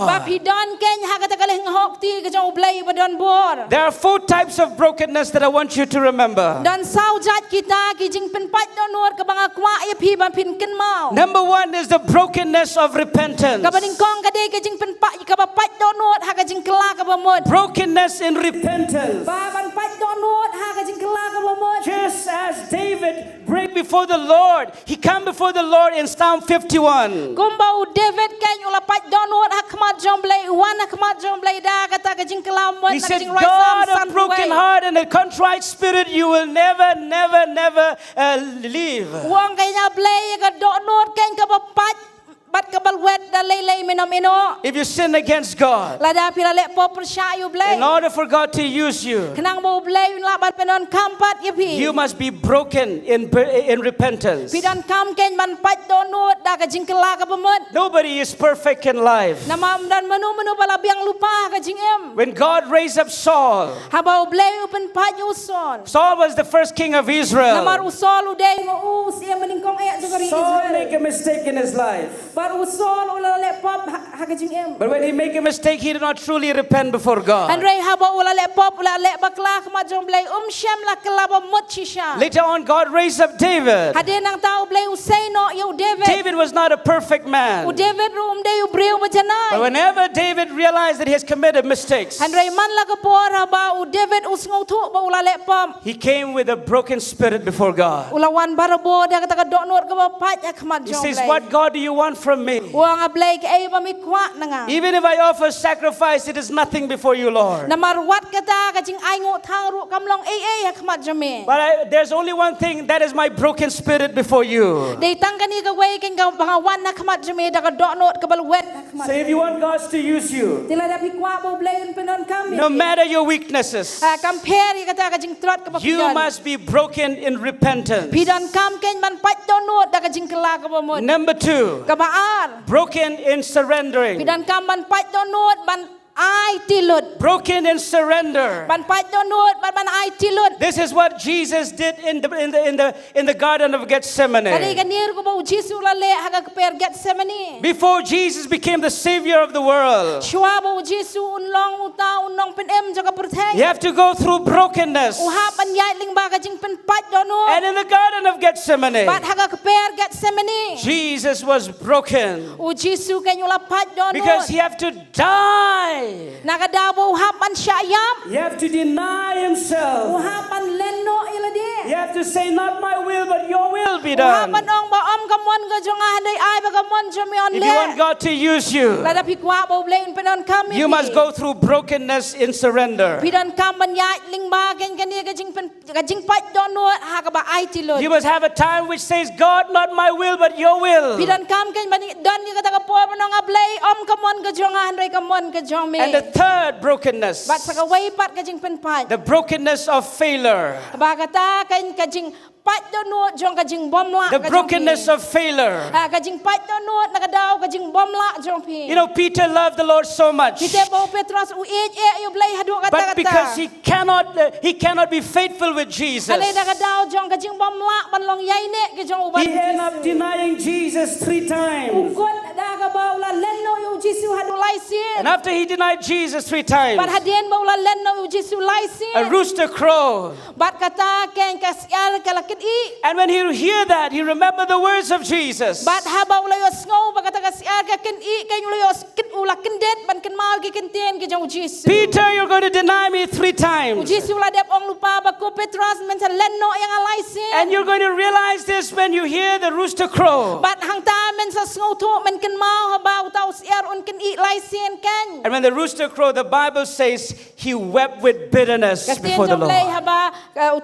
S2: บา
S1: God.
S2: พี่ดอนเกนหากะตะกะเลงฮอกตีกะจงอุบเลยบดอนบอร์
S1: There are 4 types of brokenness that I want you to remember.
S2: ดอนเศร้าจัดกีตากิจิงเป็นปัดดอนวดกะบังอากวะยะพีบันพินกันมา
S1: Number 1 is the brokenness of repentance.
S2: กะบันกองกะเดกะจิงเป็นปัดกะบะปัดดอนวดหากะจิงกลากะบะหมด
S1: Brokenness in repentance.
S2: บาบันปัดดอนวดหากะจิงกลากะบะหมด
S1: Just as David break before the Lord, he come before the Lord in Psalm 51.
S2: กุมบาเดวิดแกอยู่ละปัดดอนวดหักมาจอมเบลวันหักมาจอมเบลดากะตากะจิงกลามหมด
S1: He
S2: กะ
S1: said,
S2: จิงร้อยสาม
S1: God
S2: สัน
S1: of broken heart and a contrite spirit, you will never leave.
S2: วงกะยาเบลกะดอนวดแกงกะบะปัดบัดกะบัลเวดดะเลเมนอมเอโน
S1: If you sin against God,
S2: ละดาพิละเลปอประชาอยู่เบล
S1: in order for God to use you,
S2: ขนังบ่เบลละบัดเป็นอนคัมปัดยะพี
S1: you must be broken in repentance.
S2: พี่ดอนคัมเกนบันปัดดอนวดดากะจิงกลากะบะหมด
S1: Nobody is perfect in life.
S2: นามามดันมนุบลาเบียงลุปากะจิงเอ็ม
S1: When God raised up Saul,
S2: ฮาบาเบลเป็นปัดยูซอน
S1: Saul was the first king of
S2: นามาร
S1: Israel.
S2: อุซอลูเดงอูเสียมันกองเอะจุกรีอิส
S1: Saul
S2: ราเอล
S1: make a mistake in his life.
S2: บัดอุซอลูละเลปอบหากะจิงเอ็ม
S1: But when he make a mistake, he did not truly repent before
S2: อัน
S1: God.
S2: เรฮาบาอุละเลปอบอุละเลบักลาขมาจอมเบลเชมละกลาบมดชิชา
S1: Later on, God raised up David.
S2: ฮาเดนังตาอุเบลอุเซโนยูเดวิด
S1: David was not a perfect
S2: อุ
S1: man.
S2: เดวิดรูมเดยูเบลมาจนาย
S1: But whenever David realized that he has committed mistakes,
S2: อันเรมันละกะปอราบาอุเดวิดอุสงทุบาอุละเลปอม
S1: he came with a broken spirit before God.
S2: อุละวันบาราโบดากะตะกะดอนวดกะบะปัดยะขมา
S1: He
S2: จอม
S1: says,
S2: เบล
S1: what God do you want from me?
S2: วางเบลกเอบะมิควะนัง
S1: Even if I offer sacrifice, it is nothing before you, Lord.
S2: นามารวัดกะตากะจิงไองูทางรุกำลองยะขมาจอมเม
S1: But there's only one thing, that is my broken spirit before you.
S2: ได้ตั้งกันนี่กะเวกันกะบางวันนะขมาจอมเมดากะดอนวดกะบะเวด
S1: So if you want God to use you,
S2: ติละดาพิควะบ่เบลนเป็นอนคัม
S1: no matter your weaknesses,
S2: กัมเพรกะตากะจิงตรอดกะบะ
S1: you must be broken in repentance.
S2: พี่ดอนคัมเกนมันปัดดอนวดดากะจิงกะลากะบะหมด
S1: Number 2,
S2: กะบะอาร์
S1: broken in
S2: พี่
S1: surrendering.
S2: ดอนคัมมันปัดดอนวดบันไอติลุด
S1: Broken in surrender.
S2: บันปัดดอนวดบันไอติลุด
S1: This is what Jesus did in the Garden of
S2: กะดี
S1: Gethsemane.
S2: กันนี่กะบ่จิสุละเลหากะเปรเกตเซมานี
S1: Before Jesus became the Savior of the world,
S2: ชัวบ่จิสุอุนลองอุตาอุนนองเป็นเอ็มจะกะประเทศ
S1: you have to go through brokenness.
S2: อุฮาปัญญาลิงบากะจิงเป็นปัดดอนวด
S1: And in the Garden of Gethsemane,
S2: บัดหากะเปรเกตเซมานี
S1: Jesus was broken
S2: อุจิสุกันอยู่ละปัดดอนว
S1: because
S2: ด
S1: he had to die.
S2: นากะดาบ่ฮับมันชายาม
S1: He had to deny
S2: อุ
S1: himself.
S2: ฮามันเลนโนอิละเด
S1: He had to say, not my will, but your will be
S2: อุฮามัน
S1: done.
S2: องบ่อมกะมอนกะจงอาได้อายบะกะมอนจะมีออน
S1: If
S2: เล
S1: you want God to use you,
S2: ละดาพิกวะบ่เบลนเป็นออนคัม
S1: you must go through brokenness in surrender.
S2: พี่ดอนคัมบรรยายลิงบากันกันนี่กะจิงเป็นกะจิงปัดดอนวดหากะบะไอติลุด
S1: You must have a time which says, God, not my will, but your
S2: พี่
S1: will.
S2: ดอนคัมกันบันดอนนี่กะตะกะปัวบ่นองอะเบลออมกะมอนกะจงอาได้กะมอนกะจงเม
S1: And the third brokenness,
S2: บัดสะกะไว้ปัดกะจิงเป็นปัด
S1: the brokenness of failure.
S2: บากะตากันกะจิงปัดดอนวดจงกะจิงบอมละ
S1: The brokenness of failure.
S2: กะจิงปัดดอนวดนกะดาวกะจิงบอมละจงพี่
S1: You know, Peter loved the Lord so much,
S2: พี่เตโบเปโตรสอุเอเออยู่เบลหะดูกะตะ
S1: but
S2: กะตา
S1: because he cannot be faithful with Jesus,
S2: อะไรนกะดาวจงกะจิงบอมละบันลองใหญ่เนกะจงอุบัน
S1: he ended up denying Jesus 3 times.
S2: กดดากะบาวละเล่นโนอยู่จิสุหะดูไลเซีย
S1: And after he denied Jesus 3
S2: บัด
S1: times,
S2: หะเดียนบาวละเล่นโนอยู่จิสุไลเซีย
S1: a rooster crowed.
S2: บัดกะตาแกงกะสยากะละกิดอี
S1: And when he heard that, he remembered the words of Jesus.
S2: บัดหาบาวละยสงอบัดกะตะกะส ki kentien ki jong Jesus.
S1: Peter, you're going to deny me 3
S2: U
S1: times.
S2: Jesus la dep ong lupa ba ko Petros men sa lenno yang alai sin.
S1: And you're going to realize this when you hear the rooster crow.
S2: Bat hang ta men sa sngo thu men ken mau ha ba tau siar un ken I lai sin kan.
S1: And when the rooster crowed, the Bible says he wept with bitterness before the
S2: jong lay
S1: Lord.
S2: ha ba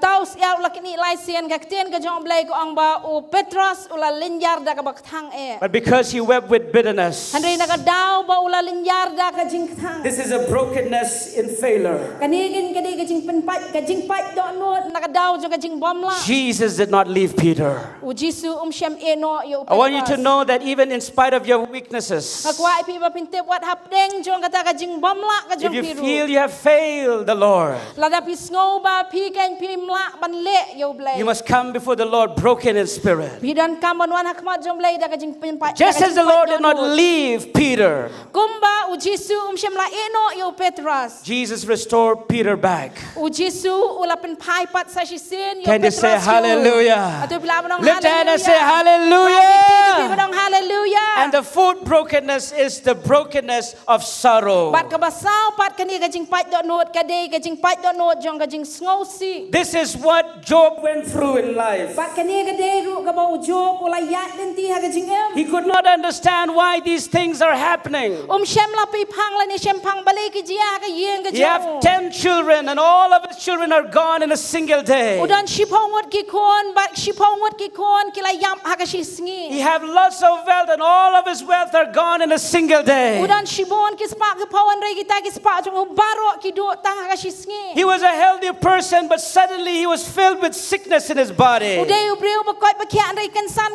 S2: tau siar la ken I lai sin ka tien ka jong lay ko ang ba u Petros ula linyar da ka bak thang e.
S1: But because he wept with bitterness,
S2: Handre nakadaw ba ula linyar da ka jing thang.
S1: this is a brokenness in failure.
S2: Kanigin kadi ka jing penpat ka jing pat do no nakadaw jong ka jing bom la.
S1: Jesus did not leave Peter.
S2: U Jesus syam eno yo Petros.
S1: I want you to know that even in spite of your weaknesses,
S2: Kakwa pi ba pinte wat hapdeng jong kata ka jing bom la ka
S1: if
S2: jong
S1: you
S2: piru.
S1: feel you have failed the Lord,
S2: Lada pi sngo ba pi kan pi mla ban le yo blay.
S1: you must come before the Lord broken in spirit.
S2: Pi dan kamon wan hakmat jong blay da ka jing penpat.
S1: Just as the Lord did not leave Peter,
S2: Kumba u Jesus syam la eno yo Petros.
S1: Jesus restored Peter back.
S2: U Jesus ula pen pai pat sa sin yo
S1: Can you
S2: Petros.
S1: say hallelujah?
S2: Atu bila manong
S1: Lift your hand and say
S2: hallelujah.
S1: hallelujah.
S2: Hallelujah.
S1: And the fourth brokenness is the brokenness of sorrow.
S2: Pat ka basaw pat kani ka jing pat do not ka day ka jing pat do not jong ka jing sngo si.
S1: This is what Job went through in life.
S2: Pat kani ka day ru ka ba Job ula yat den ti ha ka jing em.
S1: He could not understand why these things are happening.
S2: Shem la pi pang la ni shem pang balik ki jia ka yeng ka
S1: You have 10 children and all of his children are gone in a single day.
S2: Udan shipong ki kon bat shipong ki kon ki la yam ha ka shi sngi.
S1: He have lots of wealth and all of his wealth are gone in a single day.
S2: Udan shibon ki spa ki pawan re kita ki spa jong baro ki do tang ha ka shi sngi.
S1: He was a healthy person, but suddenly he was filled with sickness in his body.
S2: Uday ubreu ba koi ba kya re kan san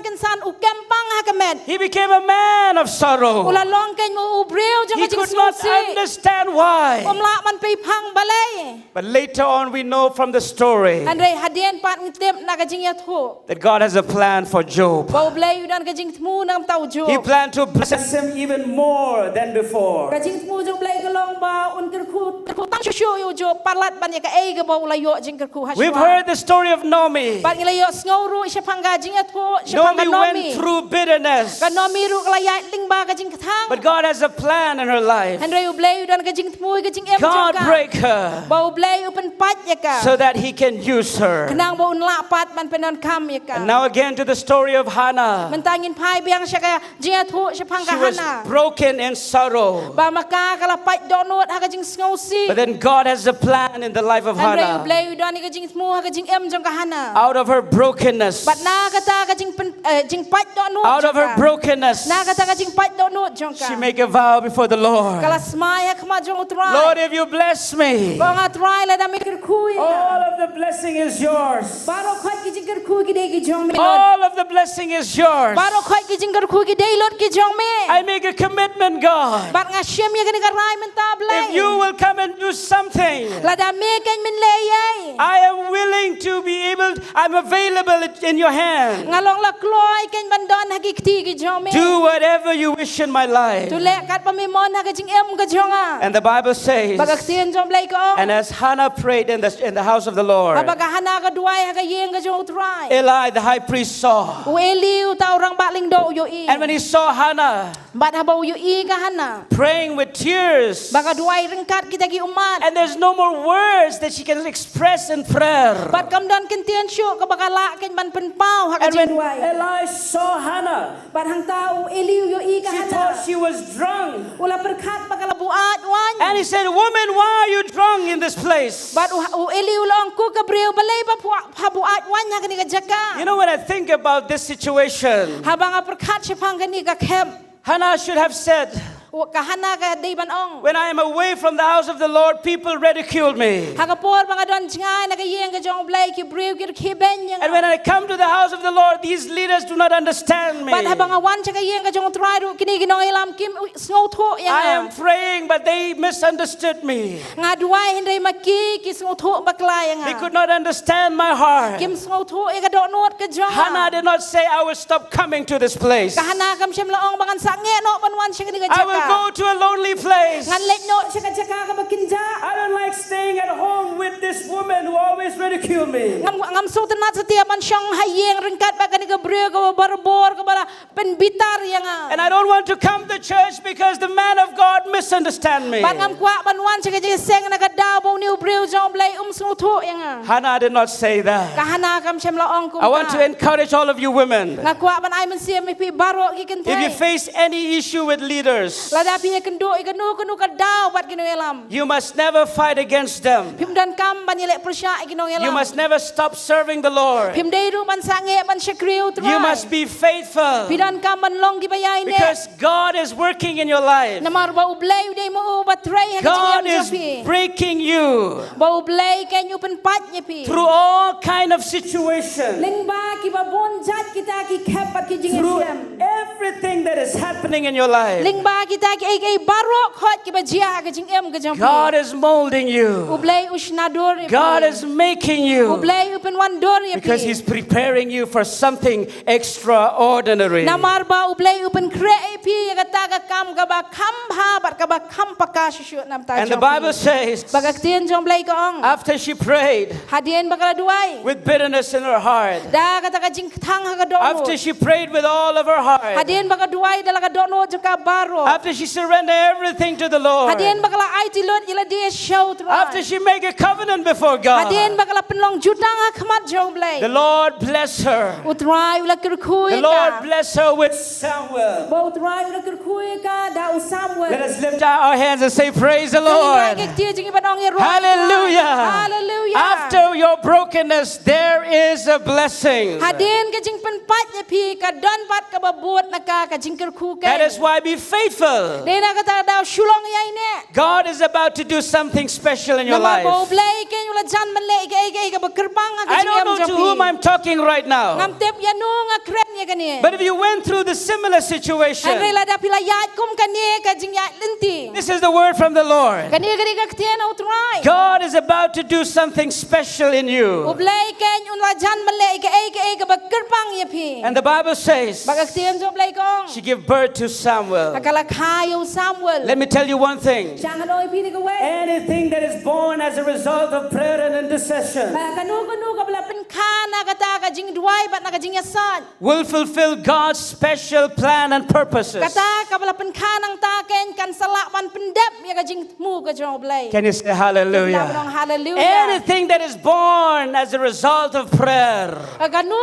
S2: u kempang ha ka med.
S1: He became a man of sorrow.
S2: Ula long kan mo ubreu jong
S1: He
S2: ka jing
S1: could not understand why.
S2: la man pi pang balay.
S1: But later on, we know from the story
S2: Andre hadien pat ngtem na ka jing ya thu.
S1: that God has a plan for Job.
S2: Ba blay udan ka jing tmu nam tau jo.
S1: He planned to bless him even more than before.
S2: Ka jing tmu jong blay ka long ba un ker khu tang shu yo jo palat ban ya ka ei ka ba ula yo jing ker khu ha.
S1: We've heard the story of Naomi.
S2: Ban ila yo sngo ru sha panga jing ya thu sha panga
S1: Naomi went through bitterness,
S2: Ka nomi ru kala ya ling ba ka jing thang.
S1: but God has a plan in her life.
S2: Andre u blay udan ka jing tmu ka jing em
S1: God
S2: ka.
S1: break her
S2: Ba u blay u pen pat ya ka.
S1: so that he can use her.
S2: Kenang ba un la pat ban penon kam ya ka.
S1: And now again to the story of Hannah.
S2: Mentangin pai biang siya ka jing ya thu sha panga
S1: She was
S2: hana.
S1: broken in sorrow.
S2: Ba maka kala pat donot ha ka jing sngo si.
S1: But then God has a plan in the life of
S2: Andre u
S1: Hannah.
S2: blay udan ka jing tmu ha ka jing em jong ka hana.
S1: Out of her brokenness,
S2: Bat na kata ka jing pat donot.
S1: out of her brokenness,
S2: Na kata ka jing pat donot jong ka.
S1: she make a vow before the Lord.
S2: Kala smaya kama jong utray.
S1: Lord, if you bless me,
S2: Ba nga try la da mikir kui.
S1: all of the blessing is yours.
S2: Baro khot ki jing ker kui ki dei ki jong me.
S1: All of the blessing is yours.
S2: Baro khot ki jing ker kui ki dei lot ki jong me.
S1: I make a commitment, God.
S2: Bat nga shem ya ka ni ka rai men tablay.
S1: If you will come and do something,
S2: La da me kan min le yai.
S1: I am willing to be able, I'm available in your hand.
S2: Ngalong la kloy kan bandon ha ki ti ki jong me.
S1: Do whatever you wish in my life.
S2: Tu le kat pa mi mon ha ka jing em ka jong a.
S1: And the Bible says,
S2: Bagak sien jong blay ko.
S1: and as Hannah prayed in the house of the Lord,
S2: Baga hana ka duai ha ka yeng ka jong utray.
S1: Eli the high priest saw.
S2: U eliu ta orang bakling do yo i.
S1: And when he saw Hannah
S2: Bat ha ba yo i ka hana.
S1: praying with tears,
S2: Baga duai rengkat kita ki umat.
S1: and there's no more words that she can express in prayer.
S2: Bat kam don kentian syuk ka baga la kan ban pen pau ha ka
S1: And when
S2: jing duai.
S1: Eli saw Hannah,
S2: Bat hang tau eliu yo i ka
S1: she
S2: hana.
S1: thought she was drunk.
S2: Ula perkat bakala buat wan.
S1: And he said, woman, why are you drunk in this place?
S2: Bat u eliu long ku ka breu balay ba ha buat wan ha ka ni ka jaka.
S1: You know, when I think about this situation,
S2: Habang perkat siya pang ka ni ka kem.
S1: Hannah should have said,
S2: Kahana ka di ban ong.
S1: when I am away from the house of the Lord, people ridicule me.
S2: Hagapor mga don ngay nakayeng ka jong blay ki breu ki kiben yang.
S1: And when I come to the house of the Lord, these leaders do not understand me.
S2: Bat habang awan siya kayeng ka jong trado kini ginoilam kim sngo tho yang.
S1: I am praying, but they misunderstood me.
S2: Nga duay hindi maki ki sngo tho bakla yang.
S1: They could not understand my heart.
S2: Kim sngo tho e ka do not ka jong.
S1: Hannah did not say, I will stop coming to this place.
S2: Kahana kam siya laong bangan sange no banwan siya kini ka
S1: I will go to a lonely place.
S2: Ngan let no chaka ka bakinja.
S1: I don't like staying at home with this woman who always ridicule me.
S2: Ngam so tenat setiap man syong hayeng ringkat bakan ka breu ka barbor ka bala penbitar yang
S1: And I don't want to come to church because the man of God misunderstand me.
S2: ban ngam kwa ban wan chaka je seng na ka daw bo niu breu jong blai snu thu yang
S1: Hannah did not say that.
S2: ka hana kam chem la ong kum
S1: I want to encourage all of you women.
S2: nga kwa ban ai man sia mi pi baro ki kan
S1: If you
S2: thai
S1: face any issue with leaders,
S2: la da pi kan do ikanu ka daw bat kinu elam
S1: you must never fight against them.
S2: pim dan kam ban yelek persya kinu elam
S1: You must never stop serving the Lord.
S2: pim dei ru ban sange ban syakriu trai
S1: You must be faithful
S2: pidan kam ban long gi bayai ne
S1: because God is working in your life.
S2: namar ba ublai dei mo ba trai ha
S1: God
S2: ka
S1: is breaking you
S2: ba ublai kan yu pen pat nye pi
S1: through all kind of situations,
S2: ling ba ki ba bon jat kita ki khap pat ki jing
S1: through
S2: siam
S1: everything that is happening in your life.
S2: ling ba kita ki ai barok hot ki ba jia ka jing em ka jang
S1: God is molding you.
S2: ublai usnador
S1: God is making you
S2: ublai upen wan dor ye
S1: because He's preparing you for something extraordinary.
S2: namar ba ublai upen kre pi kata ka kam ka ba kham ha bat ka ba kham paka shu nam ta
S1: And the Bible says,
S2: bagak tien jong blai ka ong
S1: after she prayed
S2: hadien bakala duai
S1: with bitterness in her heart,
S2: da kata ka jing thang ha ka do
S1: after she prayed with all of her heart,
S2: hadien bakala duai da la ka do no jaka baro
S1: after she surrendered everything to the Lord,
S2: hadien bakala ai tilot ila dia show
S1: after she made a covenant before
S2: hadien
S1: God,
S2: bakala penlong jutang ha khmat jong blai
S1: the Lord bless her.
S2: utrai ula kirkhui
S1: The Lord bless her with Samuel.
S2: ba utrai ula kirkhui ka da Samuel
S1: Let us lift our hands and say, praise the
S2: Lord.
S1: Lord.
S2: Hallelujah.
S1: Hallelujah.
S2: Hallelujah.
S1: After your brokenness, there is a blessing.
S2: Hadin ka jing penpat ye pi ka don pat ka babut na ka jing kirkhu ka.
S1: That is why be faithful.
S2: Dena ka ta daw shulong yai ne.
S1: God is about to do something special in your
S2: Nama bo
S1: life.
S2: blai ke ula jan man le ke bekerbang ka
S1: I
S2: jing
S1: don't know to whom I'm talking right now.
S2: Ngam tep ya nu nga kren ye ka ni.
S1: But if you went through the similar situation,
S2: Andre la da pila yat kum ka ni ka jing yat linti.
S1: this is the word from the Lord.
S2: Ka ni ka ktien utrai.
S1: God is about to do something special in you.
S2: Ublai ke ula jan man le ke bekerbang ye pi.
S1: And the Bible says
S2: Bagaktien jo blai kong.
S1: she gave birth to Samuel.
S2: Akala kayo Samuel.
S1: Let me tell you one thing.
S2: Jangan oi pi ka we.
S1: Anything that is born as a result of prayer and intercession
S2: Kanu ka bala pen kana kata ka jing duai bat na ka jing yasan.
S1: will fulfill God's special plan and purposes.
S2: Kata ka bala pen kanang ta ken kan salak man pendep ya ka jing mu ka jo blai.
S1: Can you say
S2: Labang
S1: hallelujah?
S2: hallelujah.
S1: Anything that is born as a result of prayer.
S2: Kanu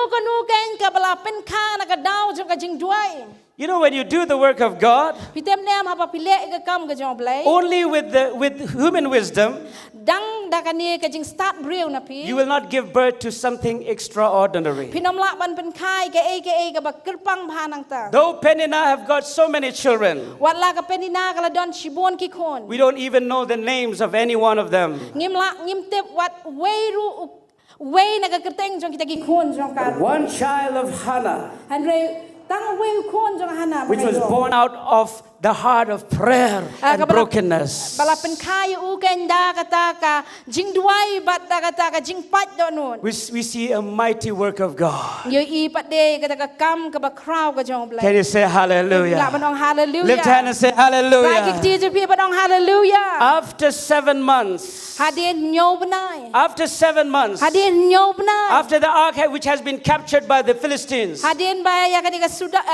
S2: ken ka bala pen kana ka daw jo ka jing duai.
S1: You know, when you do the work of God,
S2: Pitem nem hapa pile ka kam ka jo blai.
S1: only with human wisdom,
S2: Dang da ka ni ka jing start breu na pi.
S1: you will not give birth to something extraordinary.
S2: Pinom lak ban pen kai ka ba kerpang bhanang ta.
S1: Though Penny and I have got so many children,
S2: Wala ka penina ka la don shibon ki khon.
S1: we don't even know the names of any one of them.
S2: Ngim tep wat weiru wei na ka kerteng jong kita ki khon jong ka.
S1: One child of Hannah,
S2: Andre tang wei khon jong hana.
S1: which was born out of the heart of prayer and brokenness.
S2: Bala pen kai u ken da kata ka jing duai bat da kata ka jing pat do nun.
S1: We see a mighty work of God.
S2: Yo I pat de kata ka kam ka ba kraw ka jong blai.
S1: Can you say
S2: La
S1: hallelujah?
S2: banong hallelujah.
S1: Lift hand and say
S2: Ba ki
S1: hallelujah.
S2: ti je pi banong hallelujah.
S1: After 7 months,
S2: Hadin nyo benai.
S1: after 7 months,
S2: Hadin nyo benai.
S1: after the ark which has been captured by the Philistines,
S2: Hadin ba ya ka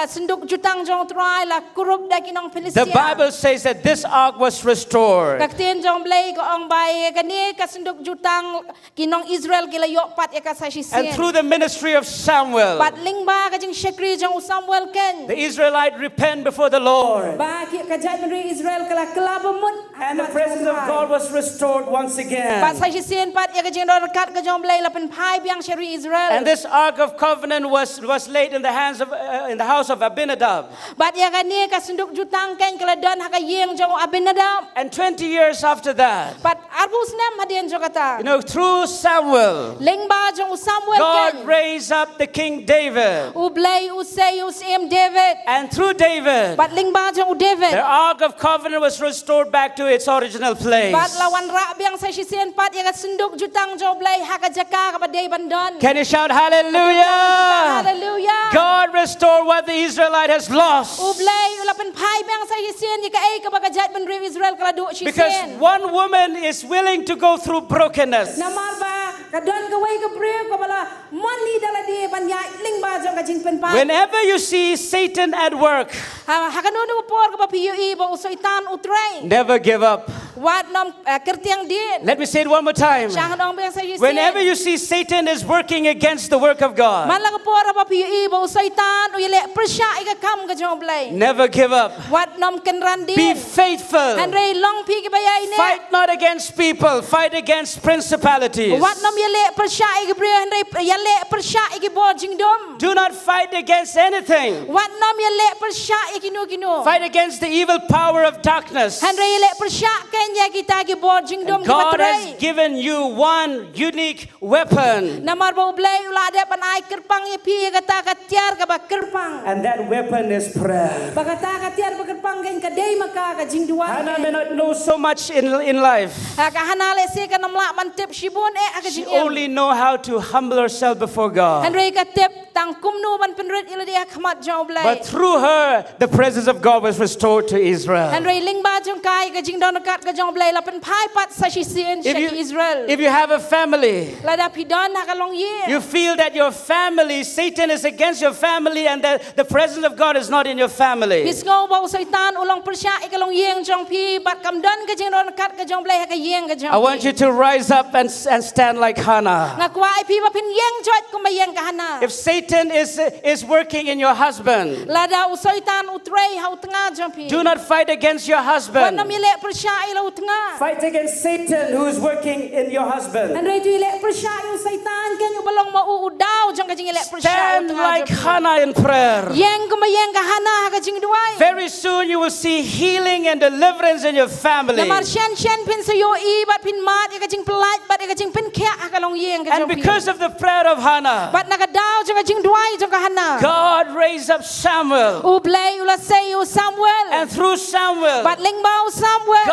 S2: senduk jutang jong trai la kurup da kinong
S1: the
S2: Filistia.
S1: Bible says that this ark was restored.
S2: Kaktin jong blay ko ang bay kani kasundok jutang kinong Israel kila yok pat ya kasay
S1: And through the ministry of Samuel,
S2: Pat ling ba kajing shekri jong Samuel ken.
S1: the Israelite repent before the Lord.
S2: Ba ki kajay nuri Israel kala kelabamut.
S1: And the presence of God was restored once
S2: Pat
S1: again.
S2: say sin pat ya kajing rekat ka jong blay lapen pai biang sheri Israel.
S1: And this ark of covenant was laid in the hands of in the house of Abinadab.
S2: Bat ya kani kasundok jutang ken kala don hakayeng jong Abinadab.
S1: And 20 years after that,
S2: Pat arbus nam hadian jong kata.
S1: through Samuel,
S2: Ling ba jong Samuel
S1: God
S2: ken.
S1: raised up the King David.
S2: Ublay usay usim David.
S1: And through David,
S2: Pat ling ba jong David.
S1: the ark of covenant was restored back to its original place.
S2: Pat lawan ra biang sa sisian pat ya senduk jutang joblay hakajaka kapaday bandon.
S1: Can you shout hallelujah?
S2: Hallelujah.
S1: God restored what the Israelite has lost.
S2: Ublay ulapan pai bang sa hisin ni ka ay ka bagajat ben rew Israel kala do shi
S1: Because
S2: sen.
S1: one woman is willing to go through brokenness.
S2: Namar ba ka don ka way ka brew ka bala money dala di ban ya ling ba jong ka jing pen pa.
S1: Whenever you see Satan at work,
S2: Ha kanu no por ka ba piu I ba usoitan utray.
S1: never give up.
S2: Wat nom kertiang din.
S1: Let me say it one more time.
S2: Shang dong bang sa hisin.
S1: Whenever you see Satan is working against the work of God,
S2: Man la ka por ba piu I ba usoitan u yele persya I ka kam ka jong blay.
S1: never give up.
S2: Wat nom ken ran din.
S1: Be faithful.
S2: Han rei long pi ka ba yai ne.
S1: Fight not against people, fight against principalities.
S2: Wat nom yele persya I ka brew han rei yele persya I ki bo jing dom.
S1: Do not fight against anything.
S2: Wat nom yele persya I ki nu ki nu.
S1: Fight against the evil power of darkness.
S2: Han rei yele persya kenya kita ki bo jing dom ki
S1: God has
S2: batray.
S1: given you one unique weapon,
S2: Namar ba ublay ula de pan ai kerpang ye pi kata ka tiar ka ba kerpang.
S1: and that weapon is prayer.
S2: Ba kata ka tiar ba kerpang ken ka dei maka ka jing duan.
S1: Hannah may not know so much in life.
S2: Ha ka hanale se ka namla man tip shibun ka
S1: She
S2: jing em.
S1: only know how to humble herself before God.
S2: Han rei ka tip tang kumnu ban penrit ila dia khamat jong blay.
S1: But through her, the presence of God was restored to
S2: Han
S1: Israel.
S2: rei ling ba jong kai ka jing don kat ka jong blay la pen phai pat sa shi sien
S1: If
S2: shaki Israel.
S1: you have a family,
S2: La da pidon ha ka long ye.
S1: you feel that your family, Satan is against your family, and that the presence of God is not in your family.
S2: Pis ngau ba usaitan ulong persya ikalong yeng jong pi bat kam don ka jing don kat ka jong blay ha ka yeng ka jong.
S1: I want you to rise up and stand like Hannah.
S2: Nga kwa ai pi ba pin yeng jot kum ba yeng ka hana.
S1: If Satan is working in your husband,
S2: Lada usaitan utray ha utnga jong pi.
S1: do not fight against your
S2: Wan
S1: husband.
S2: mile persya ila utnga.
S1: Fight against Satan who is working in your husband.
S2: An rei tu ile persya usaitan ken yu balong ma uudao jong ka jing ile persya
S1: Stand
S2: utnga.
S1: like Hannah in prayer.
S2: Yeng kum ba yeng ka hana ha ka jing duai.
S1: Very soon you will see healing and deliverance in your family.
S2: Lamar shen pin sa yo I bat pin mat ka jing pelat bat ka jing pin kya ha ka long yeng ka
S1: And
S2: jong pi.
S1: because of the prayer of Hannah,
S2: Bat nakadao jong ka jing duai jong ka hana.
S1: God raised up Samuel.
S2: Ublay ula say u Samuel.
S1: And through Samuel,
S2: Bat lingbao Samuel.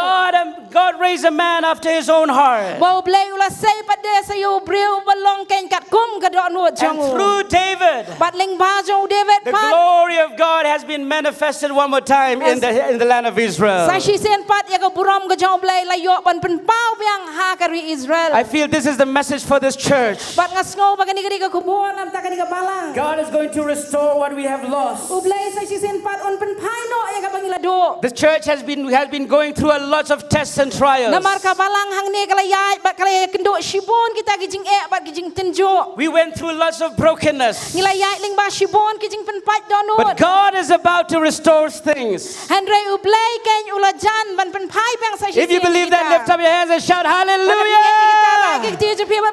S1: God raised a man after his own heart.
S2: Ba ublay ula say pat de sa yo breu balong ken kat kum ka do nuot
S1: And
S2: jong u.
S1: through David,
S2: Bat lingba jong David
S1: the
S2: pat.
S1: glory of God has been manifested one more time in the land of Israel.
S2: Sa shi sen pat ya ka buram ka jong blay la yo ban pen pau biang ha ka ri Israel.
S1: I feel this is the message for this church.
S2: Bat ngasngo ba kani ka kubuan am ta kani ka balang.
S1: God is going to restore what we have lost.
S2: Ublay sa shi sen pat on pen pai no ya ka bangila do.
S1: The church has been going through a lot of tests and trials.
S2: Namar ka balang hang ne kala yai bat kala ya kendo shibon kita ki jing bat ki jing tenjo.
S1: We went through lots of brokenness.
S2: Ngila yai ling ba shibon ki jing pen pat do nuot.
S1: But God is about to restore things.
S2: Henry ublay ken ulajan ban pen pai bang sa shi.
S1: If you believe that, lift up your hands and shout hallelujah.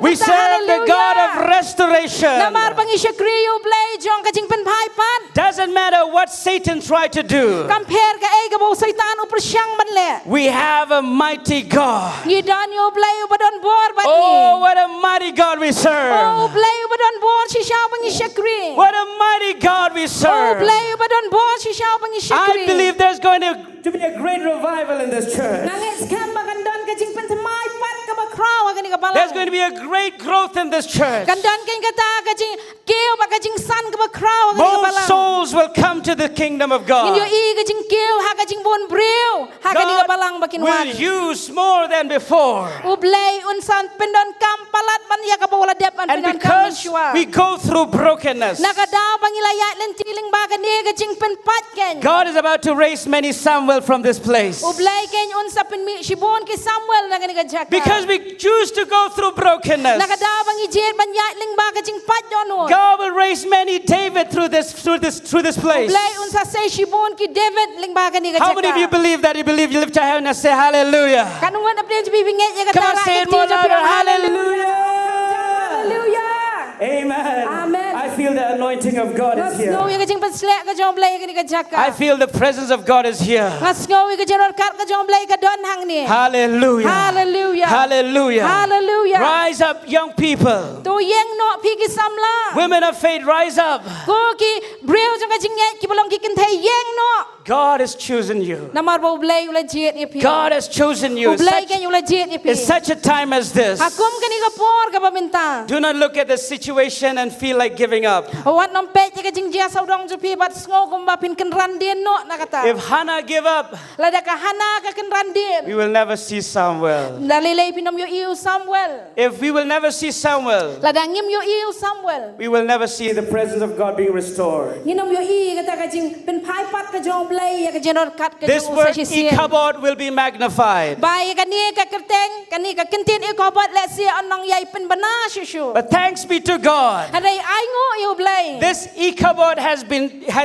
S1: We serve the God of restoration.
S2: Namar pangisya kriyo ublay jong ka jing pen pai pan.
S1: Doesn't matter what Satan tried to do.
S2: Compare ka ay ka bo saitan upersyang ban le.
S1: We have a mighty God.
S2: Ni dan yo ublay ubadon bor ban ni.
S1: Oh, what a mighty God we serve.
S2: Oh ublay ubadon bor si siya pangisya kri.
S1: What a mighty God we
S2: Oh
S1: serve.
S2: ublay ubadon bor si siya pangisya kri.
S1: I believe there's going to be a great revival in this church.
S2: Nangis kan magandon ka jing pen tamay pat ka ba kraw ka ni ka balang.
S1: There's going to be a great growth in this church.
S2: Kandan ken kata ka jing keo ba ka jing san ka ba kraw ka ni ka
S1: More
S2: balang.
S1: souls will come to the kingdom of
S2: Inyo
S1: God.
S2: I ka jing keo ha ka jing bon brew ha ka ni ka balang
S1: God
S2: bakinwan.
S1: will use more than before.
S2: Ublay unsan pendon kam palat man ya ka ba wala dep man
S1: And
S2: pendon kam
S1: because
S2: shwa.
S1: we go through brokenness,
S2: Nakadaw pangilayat len tiling ba ka ni ka jing pen pat ken.
S1: God is about to raise many Samuel from this place.
S2: Ublay ken unsa pen mi shibon ki Samuel na ka ni ka jaka.
S1: Because we choose to go through brokenness,
S2: Nakadaw pangijit banyat ling ba ka jing pat yono.
S1: God will raise many David through this place.
S2: Ublay unsa say shibon ki David ling ba ka ni ka jaka.
S1: How many of you believe that? You believe? You lift your hand and say hallelujah.
S2: Kanungan apne bibinget ya ka
S1: Come on,
S2: tara
S1: say it
S2: ka
S1: more
S2: tiyo
S1: louder.
S2: pio
S1: Hallelujah.
S2: Hallelujah.
S1: Amen.
S2: Amen.
S1: I feel the anointing of God is here.
S2: Ngasngo ya ka jing paslek ka jong blay ka ni ka jaka.
S1: I feel the presence of God is here.
S2: Ngasngo ya ka jing kat ka jong blay ka don hang ni.
S1: Hallelujah.
S2: Hallelujah.
S1: Hallelujah.
S2: Hallelujah.
S1: Rise up, young people.
S2: Tu yeng no pi ki samla.
S1: Women of faith, rise up.
S2: Ko ki breu jong ka jing ki bolong ki kin thai yeng no.
S1: God has chosen you.
S2: Namar ba ublay ula jit ya pi.
S1: God has chosen you.
S2: Ublay ken ula jit ya pi.
S1: In such a time as this,
S2: Hakum ka ni ka por ka paminta.
S1: do not look at the situation and feel like giving giving up.
S2: Wat nom pe ka jing jia sau dong jupi bat ngo kum ba pin kan ran dien no na kata.
S1: If Hannah give up,
S2: La da ka hana ka kan ran dien.
S1: we will never see Samuel.
S2: Dalilei pinom yo iu Samuel.
S1: If we will never see Samuel,
S2: La da ngim yo iu Samuel.
S1: we will never see the presence of God being restored.
S2: Nginom yo i kata ka jing pen pai pat ka jong blai ka jenor kat ka
S1: This
S2: jong
S1: word
S2: sa si.
S1: Ichabod will be magnified.
S2: Bai ka ni ka kerteng ka ni ka kentin i ko bat le si anong yai pen bana shushu.
S1: But thanks be to God.
S2: Hadai ai ngo yo blai.
S1: This Ichabod has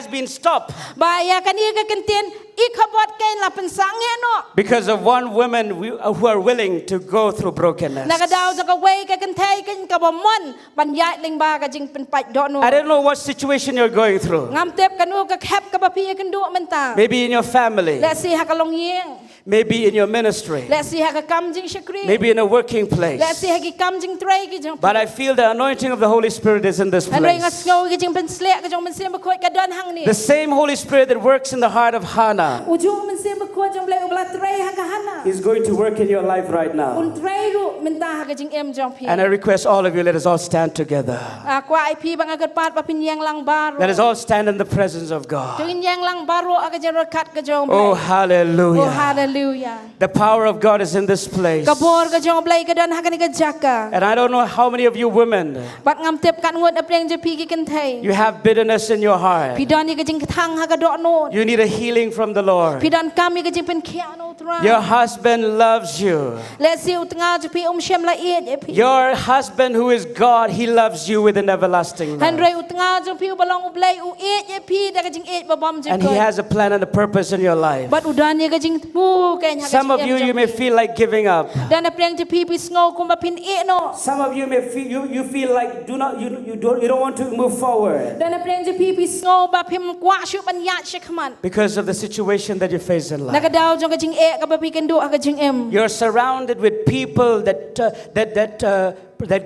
S1: been stopped
S2: Bai ka ni ka kentin i ko bat kain la pen sange no.
S1: because of one woman who are willing to go through brokenness.
S2: Nakadaw sa ka way ka kentai kan ka bomon ban yai ling ba ka jing pen pat do no.
S1: I don't know what situation you're going through.
S2: Ngam tep kanu ka khap ka papi kan do menta.
S1: Maybe in your family,
S2: Let's see ha ka long yeng.
S1: maybe in your ministry,
S2: Let's see ha ka kam jing shakri.
S1: maybe in a working place.
S2: Let's see ha ki kam jing tray ki jong.
S1: But I feel the anointing of the Holy Spirit is in this
S2: An ring
S1: place.
S2: ngo ki jing pen slek ka jong men sim ba khoi ka don hang ni.
S1: The same Holy Spirit that works in the heart of Hannah
S2: Ujung men sim ba khoi jong blai ubla tray ha ka hana.
S1: is going to work in your life right now.
S2: Un tray ru men ta ha ka jing em jong pi.
S1: And I request all of you, let us all stand together.
S2: Kwa ai pi bang agat pat pa pin yang lang baro.
S1: Let us all stand in the presence of God.
S2: Jong yang lang baro aga jeng kat ka jong blai.
S1: Oh,
S2: Oh
S1: hallelujah.
S2: hallelujah.
S1: The power of God is in this place.
S2: Kabor ka jong blai ka don ha ka ni ka jaka.
S1: And I don't know how many of you women,
S2: Bat ngam tep kat ngot apreng je pi ki kan thai.
S1: you have bitterness in your heart.
S2: Pi don ni ka jing thang ha ka do no.
S1: You need a healing from the Lord.
S2: Pi don kam ni ka jing pen khia no tra.
S1: Your husband loves you.
S2: Let's see utnga je pi shem la iet je pi.
S1: Your husband who is God, he loves you with an everlasting
S2: Han
S1: love.
S2: rei utnga je pi balong ublai u iet je pi da ka jing iet ba bom je
S1: And he
S2: ko.
S1: has a plan and a purpose in your life.
S2: Bat udan ni ka jing mu ka ha ka.
S1: Some of you may feel like giving up.
S2: Dan apreng je pi sngo kum ba pin e no.
S1: Some of you may feel you feel like you don't want to move forward
S2: Dan apreng je pi sngo ba pim kwa shu ban ya she khman.
S1: because of the situation that you face in life.
S2: Nakadaw jong ka jing e ka ba pi kan do ka jing em.
S1: You're surrounded with people that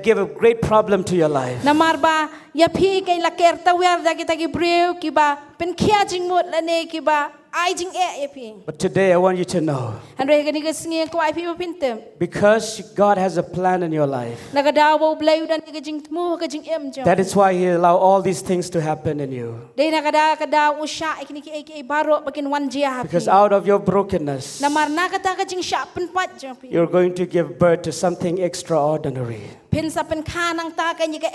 S1: give a great problem to your life.
S2: Namar ba ya pi kay la kerta wer da kita ki breu ki ba pen khia jing mot la ne ki ba ai jing e ya pi.
S1: But today I want you to know,
S2: Han rei ka ni ka snge ko ai pi ba pin tem.
S1: because God has a plan in your life,
S2: Nakadaw ba blai udan ka jing mu ka jing em jong.
S1: that is why He allowed all these things to happen in you.
S2: Dei nakada usha ikni ki baro bakin wan jia ha.
S1: Because out of your brokenness,
S2: Namar na kata ka jing sha pen pat jong pi.
S1: you're going to give birth to something extraordinary.
S2: Pin sa pen khanang ta ka ni ka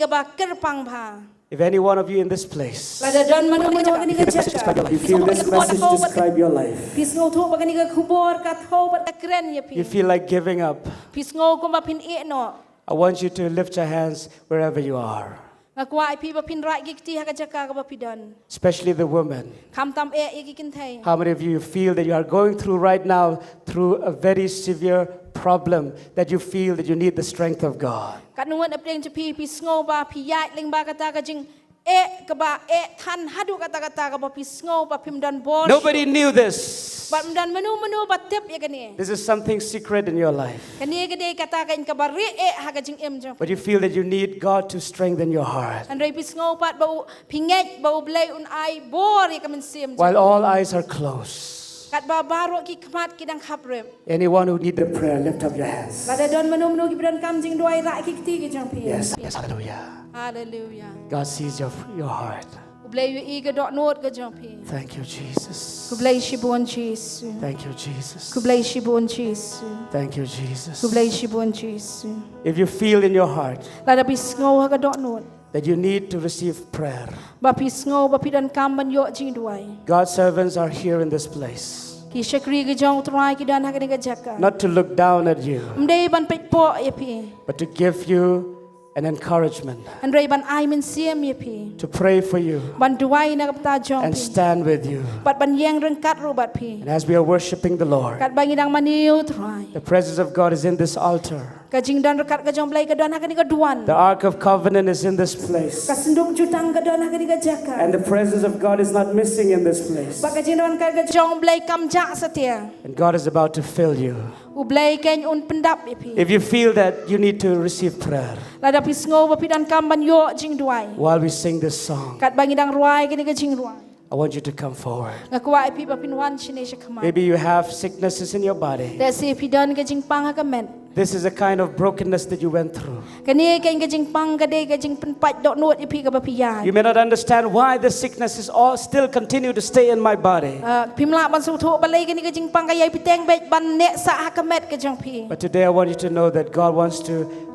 S2: ka ba kerpang ba.
S1: If any one of you in this place,
S2: Lada don manu ka ni ka jaka.
S1: you feel this message describe your life,
S2: Pis ngo tho ba ka ni ka khubor ka tho ba ka kren ya pi.
S1: you feel like giving up,
S2: Pis ngo ko ba pin e no.
S1: I want you to lift your hands wherever you are,
S2: Ngakwa ai pi ba pin rai gi ti ha ka jaka ka ba pi don.
S1: especially the women.
S2: Kham tam e ki kin thai.
S1: How many of you feel that you are going through right now through a very severe problem that you feel that you need the strength of God?
S2: Kat nuan apreng je pi sngo ba pi yai ling ba kata ka jing e ka ba e than hadu kata ka ba pi sngo ba pim don bor.
S1: Nobody knew this.
S2: Ba dan menu ba tep ya kani.
S1: This is something secret in your life.
S2: Kani ka dei kata ka in ka ba re e ha ka jing em jong.
S1: But you feel that you need God to strengthen your heart.
S2: An rei pi sngo pat ba pinget ba blai un ai bor ya ka men sim.
S1: While all eyes are closed.
S2: Kat ba baro ki kmat ki dang khap rem.
S1: Anyone who need the prayer, lift up your hands.
S2: Lada don menu ki don kam jing doi rai ki ti ki jong pi.
S1: Yes, hallelujah.
S2: Hallelujah.
S1: God sees your heart.
S2: Blai yu i ka dot not ka jong pi.
S1: Thank you, Jesus.
S2: Ku blai shi bon Jesus.
S1: Thank you, Jesus.
S2: Ku blai shi bon Jesus.
S1: Thank you, Jesus.
S2: Ku blai shi bon Jesus.
S1: If you feel in your heart
S2: Lada bis ngo ha ka dot not.
S1: that you need to receive prayer,
S2: Ba pis ngo ba pidan kam ban yo jing duai.
S1: God's servants are here in this place.
S2: Ki shakri ki jong trai ki dan ha ka ni ka jaka.
S1: Not to look down at you,
S2: Mdei ban pet po ya pi.
S1: but to give you an encouragement,
S2: An rei ban ai men siam ya pi.
S1: to pray for you
S2: Ban duai na ka ta jong
S1: and
S2: pi.
S1: stand with you.
S2: Bat ban yang reng kat ru bat pi.
S1: And as we are worshiping the Lord,
S2: Kat bangi dang maniu trai.
S1: the presence of God is in this altar.
S2: Ka jing dan kat ka jong blai ka don ha ka ni ka duan.
S1: The Ark of Covenant is in this place.
S2: Ka senduk jutang ka don ha ka ni ka jaka.
S1: And the presence of God is not missing in this place.
S2: Ba ka jing don ka jong blai kam ja satia.
S1: And God is about to fill you.
S2: U blai ken un pendap ya pi.
S1: If you feel that you need to receive prayer,
S2: Lada pis ngo ba pidan kam ban yo jing duai.
S1: while we sing this song,
S2: Kat bangi dang ruai ka ni ka jing ruai.
S1: I want you to come forward.
S2: Ngakwa ai pi ba pin wan chine she khama.
S1: Maybe you have sicknesses in your body.
S2: Da se pi dan ka jing pang ha ka men.
S1: This is a kind of brokenness that you went through.
S2: កនេះកេងកជិងប៉ងកដេកជិងពិនបាច់ដកនួតអ៊ីភីកបភីយ៉ា
S1: You may not understand why the sickness is all still continue to stay in my body.
S2: ភីមឡាបានសុធបលីកនេះកជិងប៉ងកយាយពីតែងបេកបានអ្នកសហកមេតកជងភី
S1: But today I want you to know that God wants to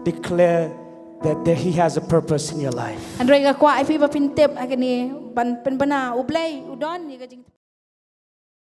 S1: declare that He has a purpose in your life.
S2: អនរៃកកួអ៊ីភីបពិនទេបអកនេះបានពិនបណាឧបលេឧដននេះកជិង